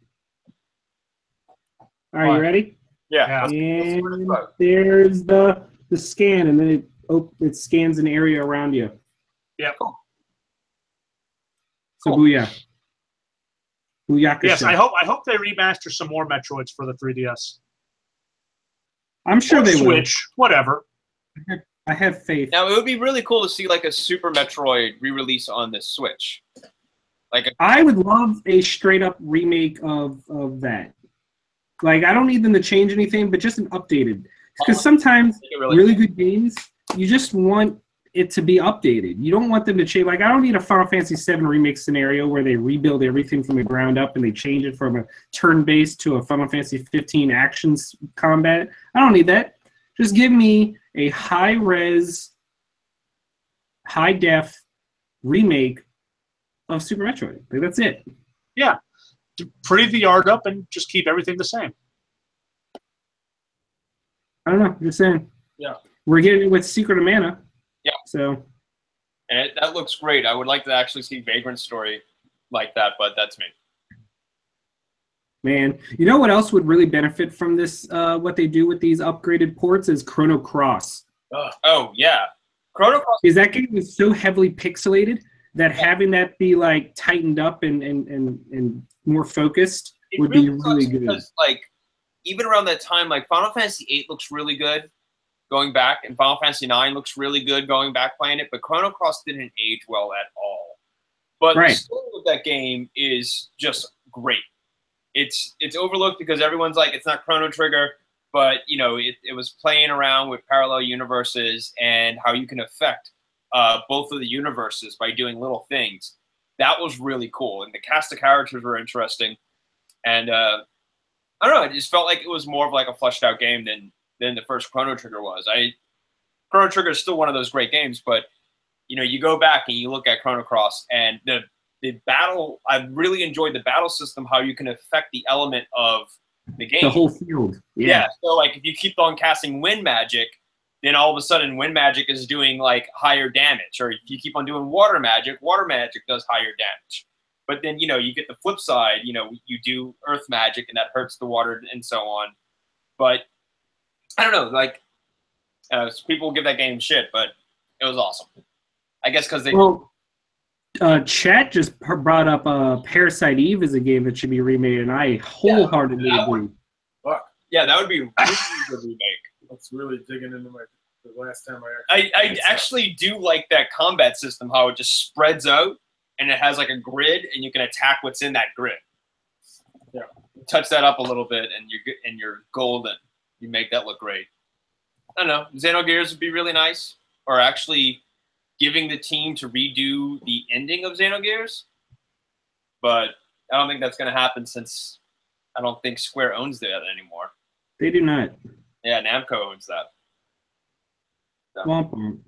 All right, you ready? Yeah. And there's the scan, and then it scans an area around you. Yeah. Cool. So booyah. Booyaka. Yes, I hope they remaster some more Metroids for the 3DS. I'm sure they will. Switch, whatever. I have faith. Now it would be really cool to see like a Super Metroid re-release on this Switch. I would love a straight up remake of that. Like, I don't need them to change anything, but just an updated. Because sometimes really good games, you just want it to be updated. You don't want them to change. Like, I don't need a Final Fantasy VII remake scenario where they rebuild everything from the ground up and they change it from a turn-based to a Final Fantasy 15 actions combat. I don't need that. Just give me a high-res, high-def remake of Super Metroid. Like, that's it. Yeah. Pretty the art up and just keep everything the same. I don't know. I'm just saying. Yeah. We're getting it with Secret of Mana. Yeah. So. And that looks great. I would like to actually see Vagrant's story like that, but that's me. Man, you know what else would really benefit from this, what they do with these upgraded ports is Chrono Cross. Oh, yeah. Chrono Cross. Because that game was so heavily pixelated that having that be, like, tightened up and more focused would be really good. Because, like, even around that time, like, Final Fantasy VIII looks really good going back, and Final Fantasy IX looks really good going back playing it, but Chrono Cross didn't age well at all. But the story of that game is just great. It's overlooked because everyone's like, it's not Chrono Trigger, but you know, it was playing around with parallel universes and how you can affect both of the universes by doing little things. That was really cool, and the cast of characters were interesting. And I don't know, it just felt like it was more of like a fleshed out game than the first Chrono Trigger was. Chrono Trigger is still one of those great games, but you know, you go back and you look at Chrono Cross and the battle. I really enjoyed the battle system, how you can affect the element of the game, The whole field. Yeah. So like if you keep on casting wind magic, then all of a sudden wind magic is doing like higher damage. Or if you keep on doing water magic does higher damage. But then, you know, you get the flip side, you know, you do earth magic and that hurts the water and so on. But I don't know, like people give that game shit, but it was awesome. I guess because they... Well, chat just brought up Parasite Eve as a game that should be remade, and I wholeheartedly agree. Yeah, that would be a really good remake. That's really digging into the last time I actually do like that combat system, how it just spreads out and it has like a grid and you can attack what's in that grid. Yeah. Touch that up a little bit and you're golden. You make that look great. I don't know. Xenogears would be really nice. Or actually giving the team to redo the ending of Xenogears. But I don't think that's going to happen since I don't think Square owns that anymore. They do not. Yeah, Namco owns that. So. Womp womp.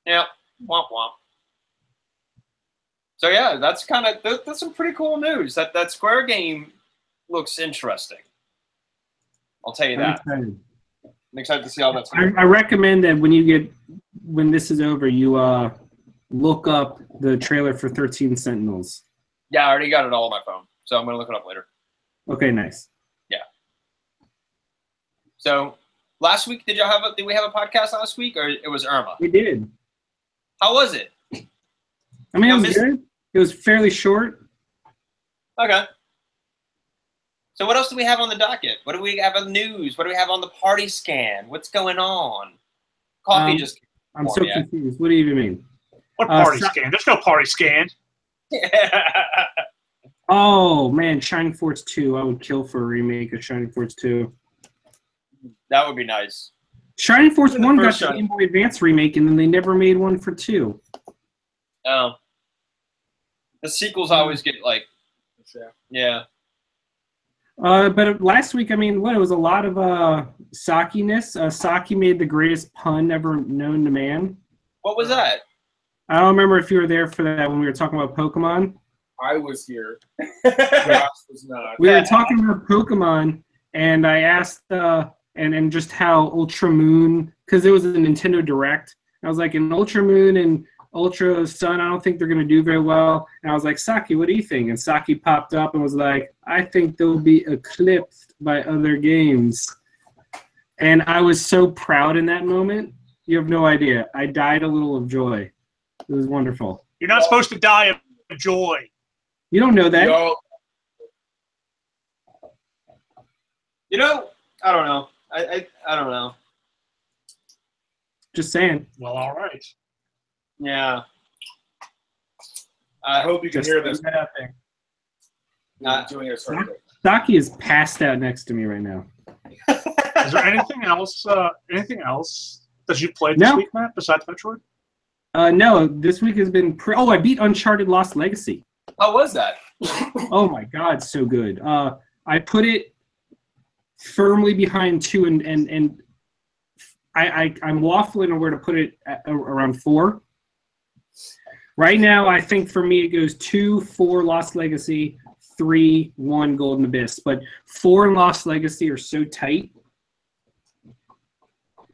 Yeah, womp womp. So yeah, that's some pretty cool news. That Square game looks interesting. I'll tell you that. I'm excited to see how that's going. I recommend that when this is over, you look up the trailer for 13 Sentinels. Yeah, I already got it all on my phone, so I'm gonna look it up later. Okay, nice. Yeah. So last week, did we have a podcast last week, or it was Irma? We did. How was it? I mean, it was good. It was fairly short. Okay. So what else do we have on the docket? What do we have on the news? What do we have on the party scan? What's going on? Coffee just came. I'm so confused. What do you even mean? What party scan? There's no party scan. Oh, man, Shining Force 2. I would kill for a remake of Shining Force 2. That would be nice. Shining Force 1 got the Game Boy Advance remake, and then they never made one for 2. Oh. The sequels always get, like... Yeah. But last week, I mean, it was a lot of Saki-ness. Saki made the greatest pun ever known to man. What was that? I don't remember if you were there for that when we were talking about Pokemon. I was here. Josh was not. We were talking about Pokemon, and I asked, and just how Ultramoon, because it was a Nintendo Direct. I was like, in Ultramoon and Ultra Sun, I don't think they're going to do very well. And I was like, Saki, what do you think? And Saki popped up and was like, I think they'll be eclipsed by other games. And I was so proud in that moment. You have no idea. I died a little of joy. It was wonderful. You're not supposed to die of joy. You don't know that. You know, I don't know. I don't know. Just saying. Well, all right. Yeah. I hope you can hear this. Doing it Saki is passed out next to me right now. Is there anything else? Anything else that you played this week, Matt, besides Metroid? No, this week has been. I beat Uncharted Lost Legacy. How was that? Oh my God, so good. I put it firmly behind 2, and I'm waffling on where to put it at around 4. Right now, I think for me it goes 2, 4 Lost Legacy, 3, 1 Golden Abyss. But 4 and Lost Legacy are so tight.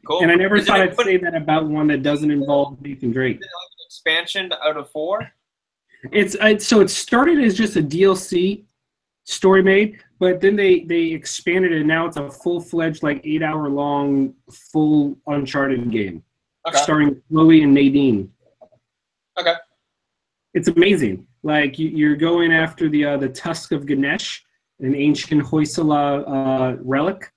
Cool. And I never thought I'd say that about one that doesn't involve Nathan Drake. Is it like an expansion out of 4? So it started as just a DLC story made, but then they expanded it, and now it's a full-fledged, like 8-hour-long, full Uncharted game, starring Chloe and Nadine. Okay. It's amazing. Like you're going after the tusk of Ganesh, an ancient Hoysala relic,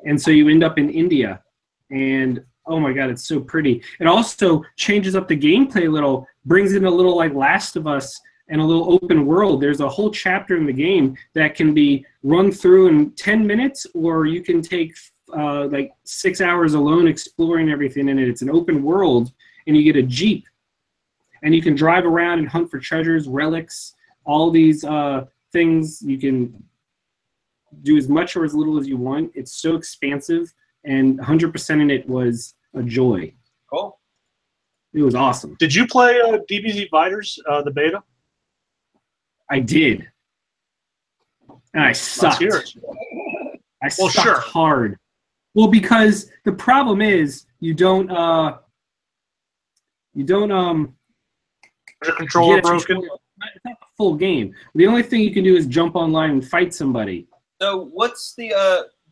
and so you end up in India. And oh my God, it's so pretty. It also changes up the gameplay a little, brings in a little like Last of Us and a little open world. There's a whole chapter in the game that can be run through in 10 minutes, or you can take like 6 hours alone exploring everything in it. It's an open world, and you get a Jeep, and you can drive around and hunt for treasures, relics, all these things. You can do as much or as little as you want. It's so expansive, and 100% in it was a joy. Cool. It was awesome. Did you play DBZ Fighters, the beta? I did. And I sucked. Let's hear it. I Well, sucked sure. hard. Well, because the problem is you don't Is your controller get a broken? tutorial. It's not the full game. The only thing you can do is jump online and fight somebody. So what's the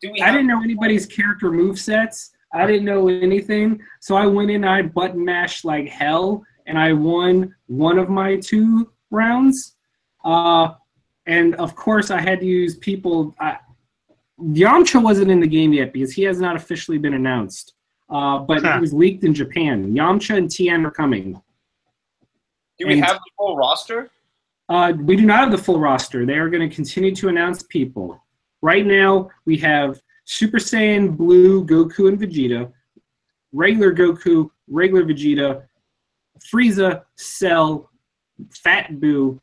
do we I have didn't know anybody's character movesets. I didn't know anything. So I went in and I button mashed like hell, and I won one of my 2 rounds. And of course I had to use people. Yamcha wasn't in the game yet because he has not officially been announced. But it was leaked in Japan. Yamcha and Tien are coming. do we have the full roster? We do not have the full roster. They are going to continue to announce people. Right now, we have Super Saiyan Blue Goku and Vegeta, regular Goku, regular Vegeta, Frieza, Cell, Fat Buu,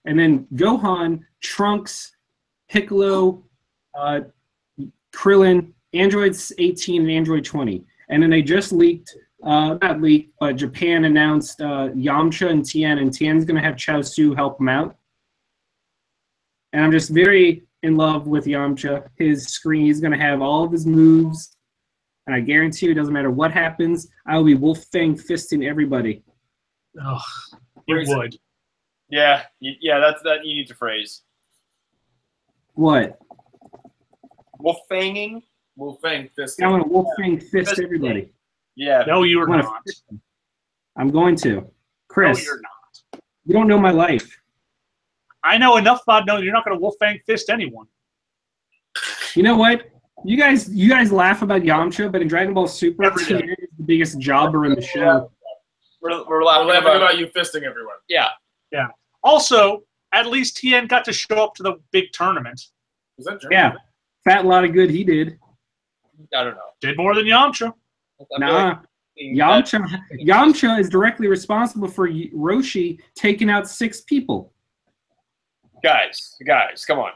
and then Gohan, Trunks, Piccolo, Krillin, Android 18, and Android 20. And then they just leaked, not leaked, but Japan announced Yamcha and Tien's going to have Chaozu help him out. And I'm just very in love with Yamcha. His screen, he's going to have all of his moves. And I guarantee you, it doesn't matter what happens, I will be Wolfang fisting everybody. Oh, you would. Yeah, that's that you need to phrase. What? Wolfanging? Wolfang fist. I want to Wolfang fist everybody. Yeah. No, you are I'm gonna not. fist them. I'm going to. Chris, No, you're not. you don't know my life. I know enough about knowing you're not going to Wolfang fist anyone. You know what? You guys laugh about Yamcha, but in Dragon Ball Super, Every day. Tien is the biggest jobber in the show. We're I'm laughing laughing about about you fisting everyone. yeah. Also, at least Tien got to show up to the big tournament. Was that German? Yeah, fat lot of good he did. I don't know. Did more than Yamcha. I feel Nah, like Yamcha is directly responsible for Roshi taking out 6 people. guys, come on.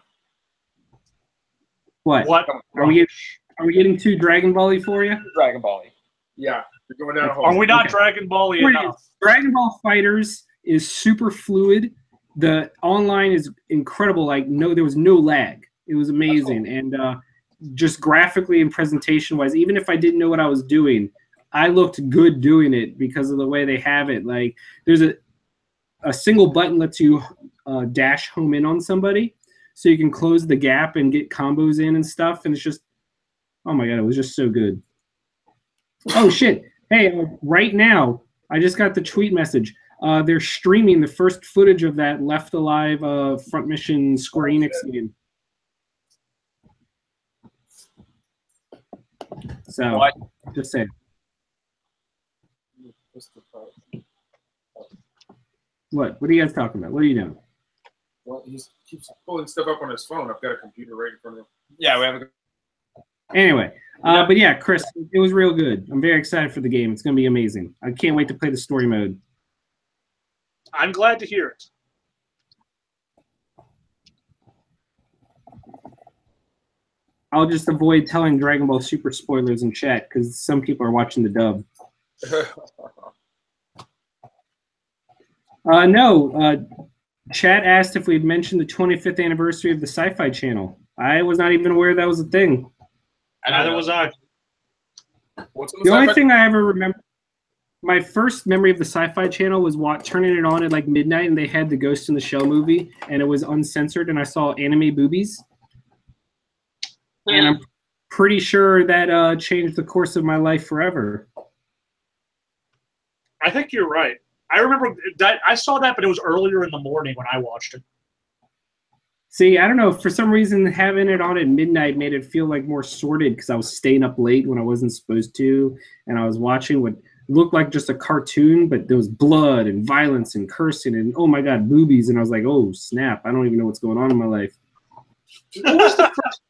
What? What? Are we getting too Dragon Ball-y for you? Dragon Ball. Yeah. You're going down a hole. Are we not Okay. Dragon Ball-y Here it enough? Dragon Ball Fighters is super fluid. The online is incredible. Like there was no lag. It was amazing, and just graphically and presentation wise, even if I didn't know what I was doing, I looked good doing it because of the way they have it. Like there's a single button lets you dash home in on somebody, so you can close the gap and get combos in and stuff. And it's just, oh my god, it was just so good. Oh shit! Hey, right now I just got the tweet message. They're streaming the first footage of that Left Alive front mission Square Enix game. So, What? just saying. What? What are you guys talking about? What are you doing? Well, he keeps pulling stuff up on his phone. I've got a computer right in front of him. Yeah, we have a Anyway, but yeah, Chris, it was real good. I'm very excited for the game. It's going to be amazing. I can't wait to play the story mode. I'm glad to hear it. I'll just avoid telling Dragon Ball Super spoilers in chat because some people are watching the dub. No, chat asked if we'd mentioned the 25th anniversary of the SciFi Channel. I was not even aware that was a thing. Neither was I. What's on The only sci-fi? thing I ever remember, my first memory of the Sci-Fi Channel was turning it on at like midnight, and they had the Ghost in the Shell movie, and it was uncensored, and I saw anime boobies. And I'm pretty sure that changed the course of my life forever. I think you're right. I remember that I saw that, but it was earlier in the morning when I watched it. See, I don't know. For some reason, having it on at midnight made it feel like more sorted because I was staying up late when I wasn't supposed to, and I was watching what looked like just a cartoon, but there was blood and violence and cursing and, oh my God, boobies. And I was like, oh, snap. I don't even know what's going on in my life. What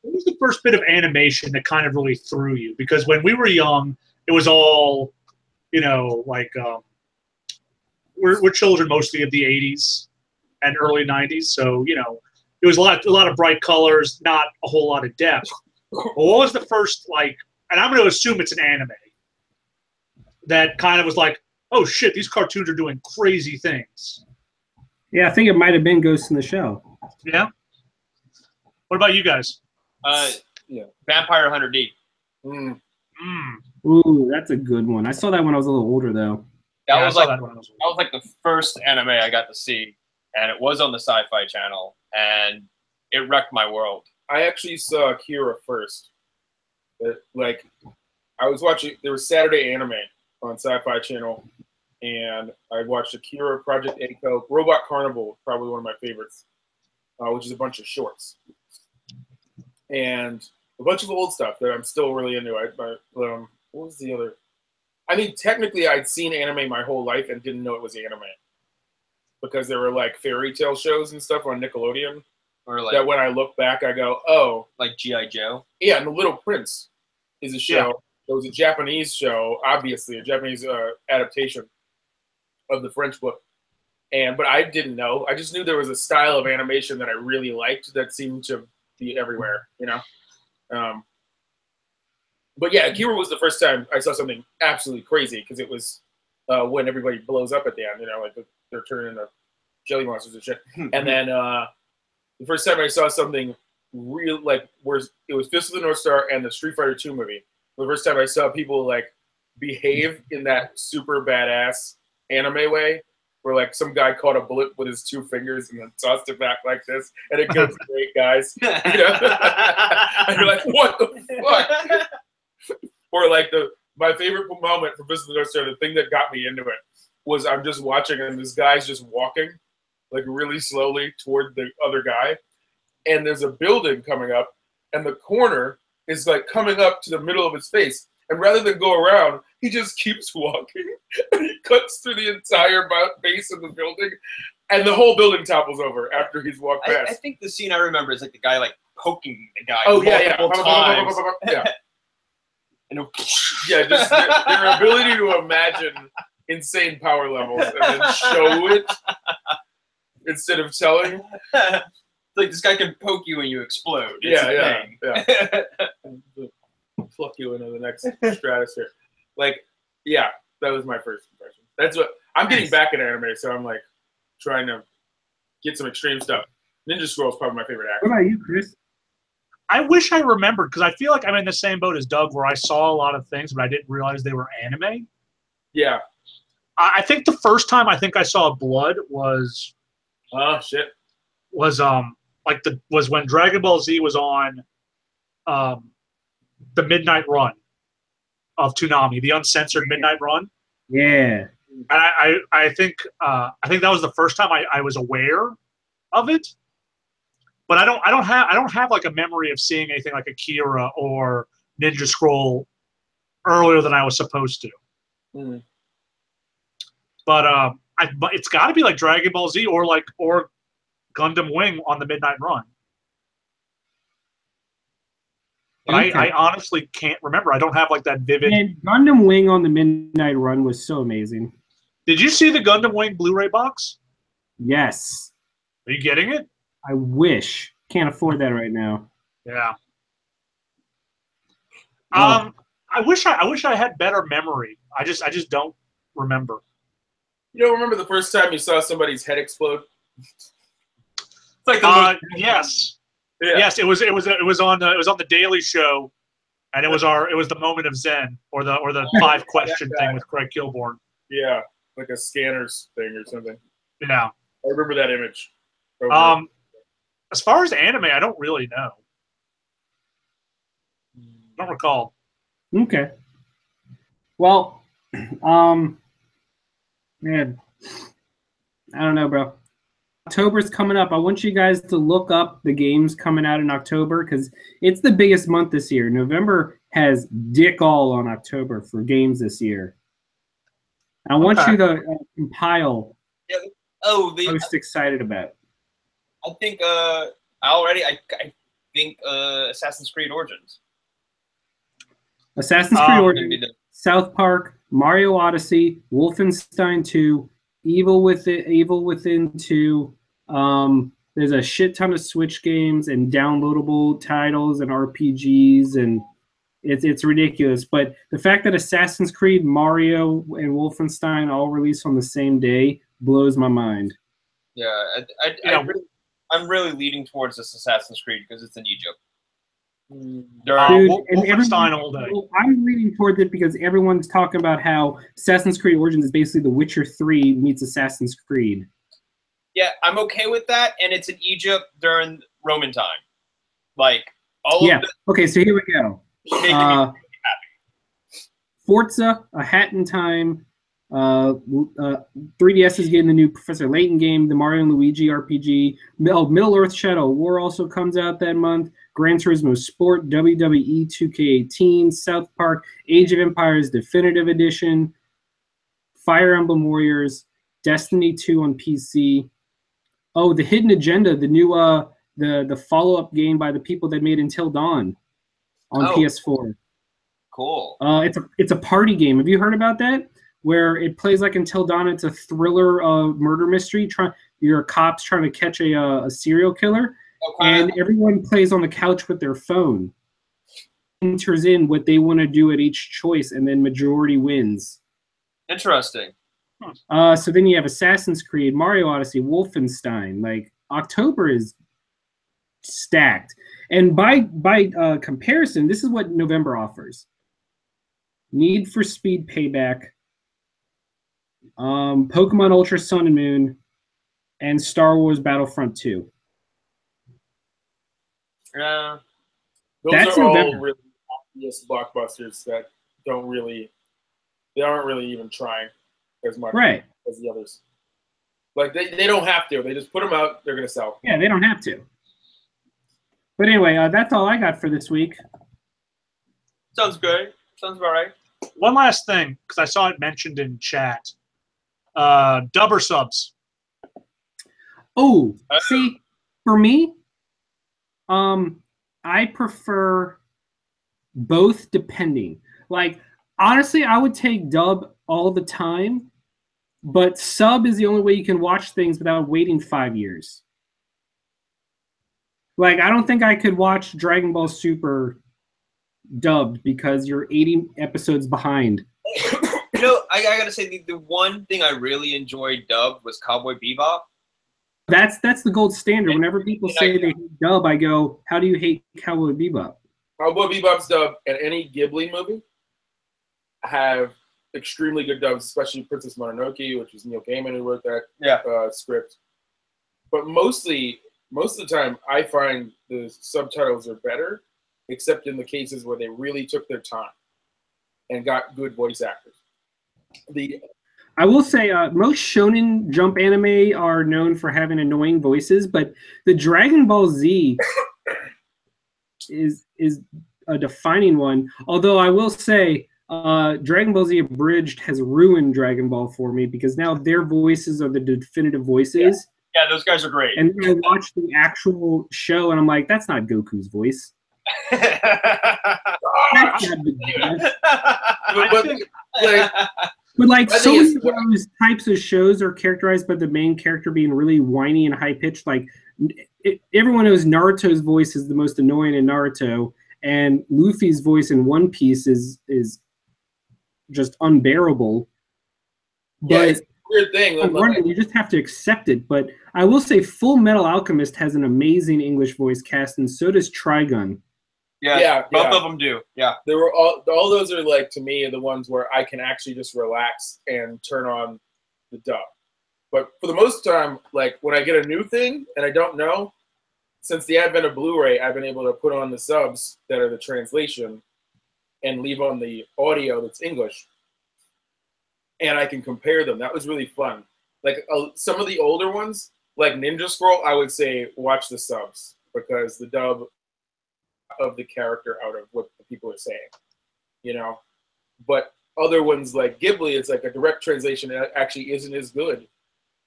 was the first bit of animation that kind of really threw you? Because when we were young, it was all, you know, like we're children mostly of the 80s and early 90s. So, you know, it was a lot of bright colors, not a whole lot of depth. But what was the first, like, and I'm going to assume it's an anime, that kind of was like, oh shit, these cartoons are doing crazy things? Yeah, I think it might have been Ghost in the Shell. Yeah? What about you guys? Vampire Hunter D. Ooh, that's a good one. I saw that when I was a little older, though. That was like the first anime I got to see, and it was on the SciFi Channel, and it wrecked my world. I actually saw Akira first. Like, I was watching. There was Saturday anime on SciFi Channel, and I watched Akira, Project A-ko, Robot Carnival, probably one of my favorites, which is a bunch of shorts, and a bunch of old stuff that I'm still really into. What was the other? I mean, technically, I'd seen anime my whole life and didn't know it was anime because there were like fairy tale shows and stuff on Nickelodeon. Or like that when I look back, I go, oh, like G.I. Joe. Yeah, and The Little Prince is a show. Yeah. It was a Japanese show, obviously a Japanese adaptation of the French book. But I didn't know. I just knew there was a style of animation that I really liked that seemed to be everywhere, you know. But yeah, Akira was the first time I saw something absolutely crazy because it was when everybody blows up at the end, you know, like they're turning into jelly monsters and shit. And then the first time I saw something real, like, where it was Fist of the North Star and the Street Fighter II movie. The first time I saw people like behave in that super badass anime way, where like some guy caught a bullet with his 2 fingers and then tossed it back like this, and it goes great, guys. You know? And you're like, what the fuck? Or like my favorite moment from Fist of the North Star, the thing that got me into it, was I'm just watching and this guy's just walking like really slowly toward the other guy, and there's a building coming up, and the corner is like coming up to the middle of his face, and rather than go around, he just keeps walking, and he cuts through the entire base of the building, and the whole building topples over after he's walked past. I think the scene I remember is like the guy like poking the guy. Oh yeah, multiple times. Yeah. And Yeah, just their ability to imagine insane power levels and then show it instead of telling. Like, this guy can poke you and you explode. Yeah. Pluck you into the next stratosphere. Like, yeah, that was my first impression. That's what I'm getting back in anime, so I'm like trying to get some extreme stuff. Ninja Scroll is probably my favorite actor. What about you, Chris? I wish I remembered, because I feel like I'm in the same boat as Doug, where I saw a lot of things, but I didn't realize they were anime. Yeah. I think the first time I think I saw blood was was when Dragon Ball Z was on the Midnight Run of Toonami, the uncensored Midnight Run. Yeah. And I think that was the first time I was aware of it. But I don't have like a memory of seeing anything like Akira or Ninja Scroll earlier than I was supposed to. Mm. But it's got to be like Dragon Ball Z or Gundam Wing on the Midnight Run. But okay. I honestly can't remember. I don't have like that vivid. And Gundam Wing on the Midnight Run was so amazing. Did you see the Gundam Wing Blu-ray box? Yes. Are you getting it? I wish. Can't afford that right now. Yeah. I wish I had better memory. I just don't remember. You don't remember the first time you saw somebody's head explode? It's like yes. Yeah. Yes, it was on the Daily Show, and it was the moment of Zen or the 5 question thing with Craig Kilborn. Yeah, like a scanners thing or something. Yeah. I remember that image. As far as anime, I don't really know. I don't recall. Okay. Well, man, I don't know, bro. October's coming up. I want you guys to look up the games coming out in October because it's the biggest month this year. November has dick all on October for games this year. I want Okay. you to compile. Oh, Most excited about. I think Assassin's Creed Origins. Assassin's Creed Maybe Origins, the- South Park, Mario Odyssey, Wolfenstein 2, Evil Within 2. There's a shit ton of Switch games and downloadable titles and RPGs, and it's ridiculous. But the fact that Assassin's Creed, Mario, and Wolfenstein all released on the same day blows my mind. Yeah, I'm really leaning towards this Assassin's Creed because it's in Egypt. Dude, and Wolfenstein all day. I'm leaning towards it because everyone's talking about how Assassin's Creed Origins is basically The Witcher 3 meets Assassin's Creed. Yeah, I'm okay with that, and it's in Egypt during Roman time. Like all Yeah. of the Okay, so here we go. making me happy. Forza, A Hat in Time. 3DS is getting the new Professor Layton game, the Mario and Luigi RPG. Middle Earth Shadow War also comes out that month. Gran Turismo Sport, WWE 2K18, South Park, Age of Empires Definitive Edition, Fire Emblem Warriors, Destiny 2 on PC. Oh, The Hidden Agenda, the new the follow-up game by the people that made Until Dawn on PS4. Cool. It's a party game. Have you heard about that? Where it plays like Until Dawn. It's a thriller murder mystery. You're cops trying to catch a serial killer, and everyone plays on the couch with their phone. Enters in what they want to do at each choice, and then majority wins. Interesting. So then you have Assassin's Creed, Mario Odyssey, Wolfenstein. Like October is stacked, and by comparison, this is what November offers: Need for Speed Payback, Pokemon Ultra Sun and Moon, and Star Wars Battlefront 2. Yeah. Those That's are all November. really obvious blockbusters that aren't really even trying as much Right. as the others. Like they don't have to. They just put them out. They're gonna sell. Yeah, they don't have to. But anyway, that's all I got for this week. Sounds good. Sounds about right. One last thing, because I saw it mentioned in chat. Dub or subs? Oh, see, for me, I prefer both depending. Like, honestly, I would take dub all the time, but sub is the only way you can watch things without waiting 5 years. Like, I don't think I could watch Dragon Ball Super dubbed because you're 80 episodes behind. You know, I gotta say the one thing I really enjoyed dubbed was Cowboy Bebop. That's the gold standard. Whenever people say they hate dub, I go, "How do you hate Cowboy Bebop?" Cowboy Bebop's dub and any Ghibli movie have extremely good dubs, especially Princess Mononoke, which is Neil Gaiman who wrote that script. But most of the time, I find the subtitles are better, except in the cases where they really took their time and got good voice actors. I will say most Shonen Jump anime are known for having annoying voices, but the Dragon Ball Z is a defining one. Although I will say Dragon Ball Z Abridged has ruined Dragon Ball for me because now their voices are the definitive voices. Yeah, those guys are great. And then I watch the actual show and I'm like, that's not Goku's voice. That's not But like so many of those types of shows are characterized by the main character being really whiny and high pitched. Like everyone knows Naruto's voice is the most annoying in Naruto, and Luffy's voice in One Piece is just unbearable. Yeah, it's a weird thing. You just have to accept it. But I will say, Full Metal Alchemist has an amazing English voice cast, and so does Trigun. Yeah, both of them do. Yeah, they were all those are like to me the ones where I can actually just relax and turn on the dub. But for the most time, like when I get a new thing and I don't know, since the advent of Blu-ray, I've been able to put on the subs that are the translation and leave on the audio that's English, and I can compare them. That was really fun. Like some of the older ones, like Ninja Scroll, I would say watch the subs because the dub of the character out of what the people are saying, you know. But other ones like Ghibli, it's like a direct translation that actually isn't as good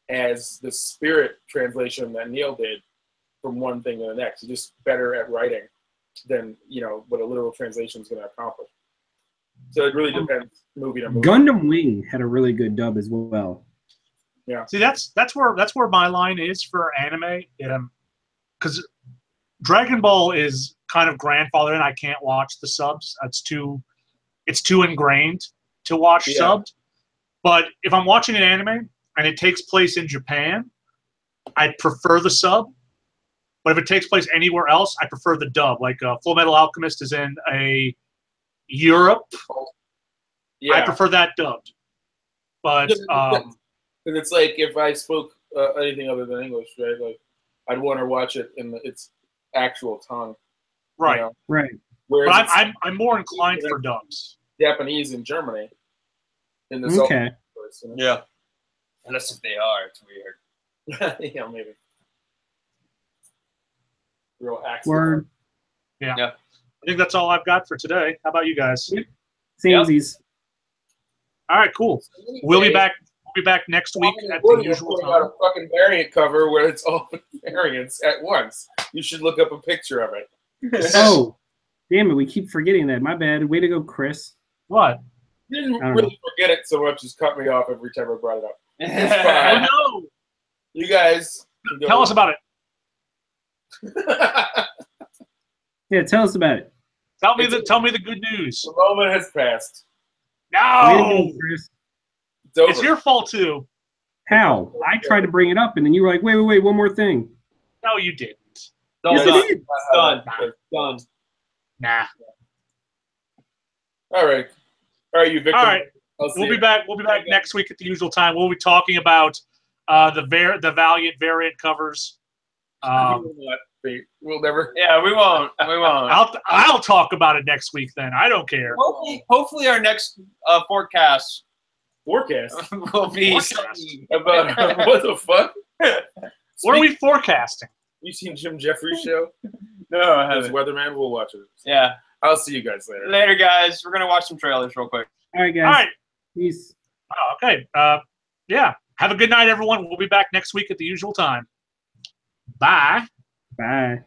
as the spirit translation that Neil did from one thing to the next. He's just better at writing than, what a literal translation is going to accomplish. So it really depends movie to movie. Gundam Wing had a really good dub as well. Yeah. See, that's where my line is for anime. Because Dragon Ball is kind of grandfathered in. I can't watch the subs. It's too ingrained to watch subbed. But if I'm watching an anime and it takes place in Japan, I'd prefer the sub. But if it takes place anywhere else, I prefer the dub. Like Full Metal Alchemist is in Europe. Yeah. I prefer that dubbed. But because it's like if I spoke anything other than English, right? Like I'd want to watch it in its actual tongue. right. Right. Whereas But I'm more inclined for dubs. Japanese in Germany. In the Okay. Choice, Yeah. Unless if they are, it's weird. yeah, maybe. Real accent. Word. Yeah. Yeah. I think that's all I've got for today. How about you guys? Samesies. All right, cool. We'll be back. We'll be back next week at the usual Putting out time. a fucking variant cover where it's all variants at once. You should look up a picture of it. Oh, damn it. We keep forgetting that. My bad. Way to go, Chris. What? You didn't I don't really forget it so much as cut me off every time I brought it up. It's Oh fine. no! You guys can go. Tell us about it. Yeah, tell us about it. Tell me the good news. The moment has passed. Way to No, go, Chris. It's over. it's your fault too. How? I tried to bring it up, and then you were like, wait, one more thing. No, you didn't. Done. Yes, I did. Done. Done. Nah. All right, you victim. All right. I'll see We'll be you. back. We'll be back next week at the usual time. We'll be talking about the Valiant variant covers. We'll never. Yeah, we won't. We won't. I'll talk about it next week. Then I don't care. Hopefully our next forecast Forecast will be Forecast. about what the fuck? What are we forecasting? You seen Jim Jeffries' show? No, I As haven't. Weatherman, we'll watch it. Yeah. I'll see you guys later. Later, guys. We're gonna watch some trailers real quick. All right, guys. All right. Peace. Oh, okay. Yeah. Have a good night, everyone. We'll be back next week at the usual time. Bye. Bye.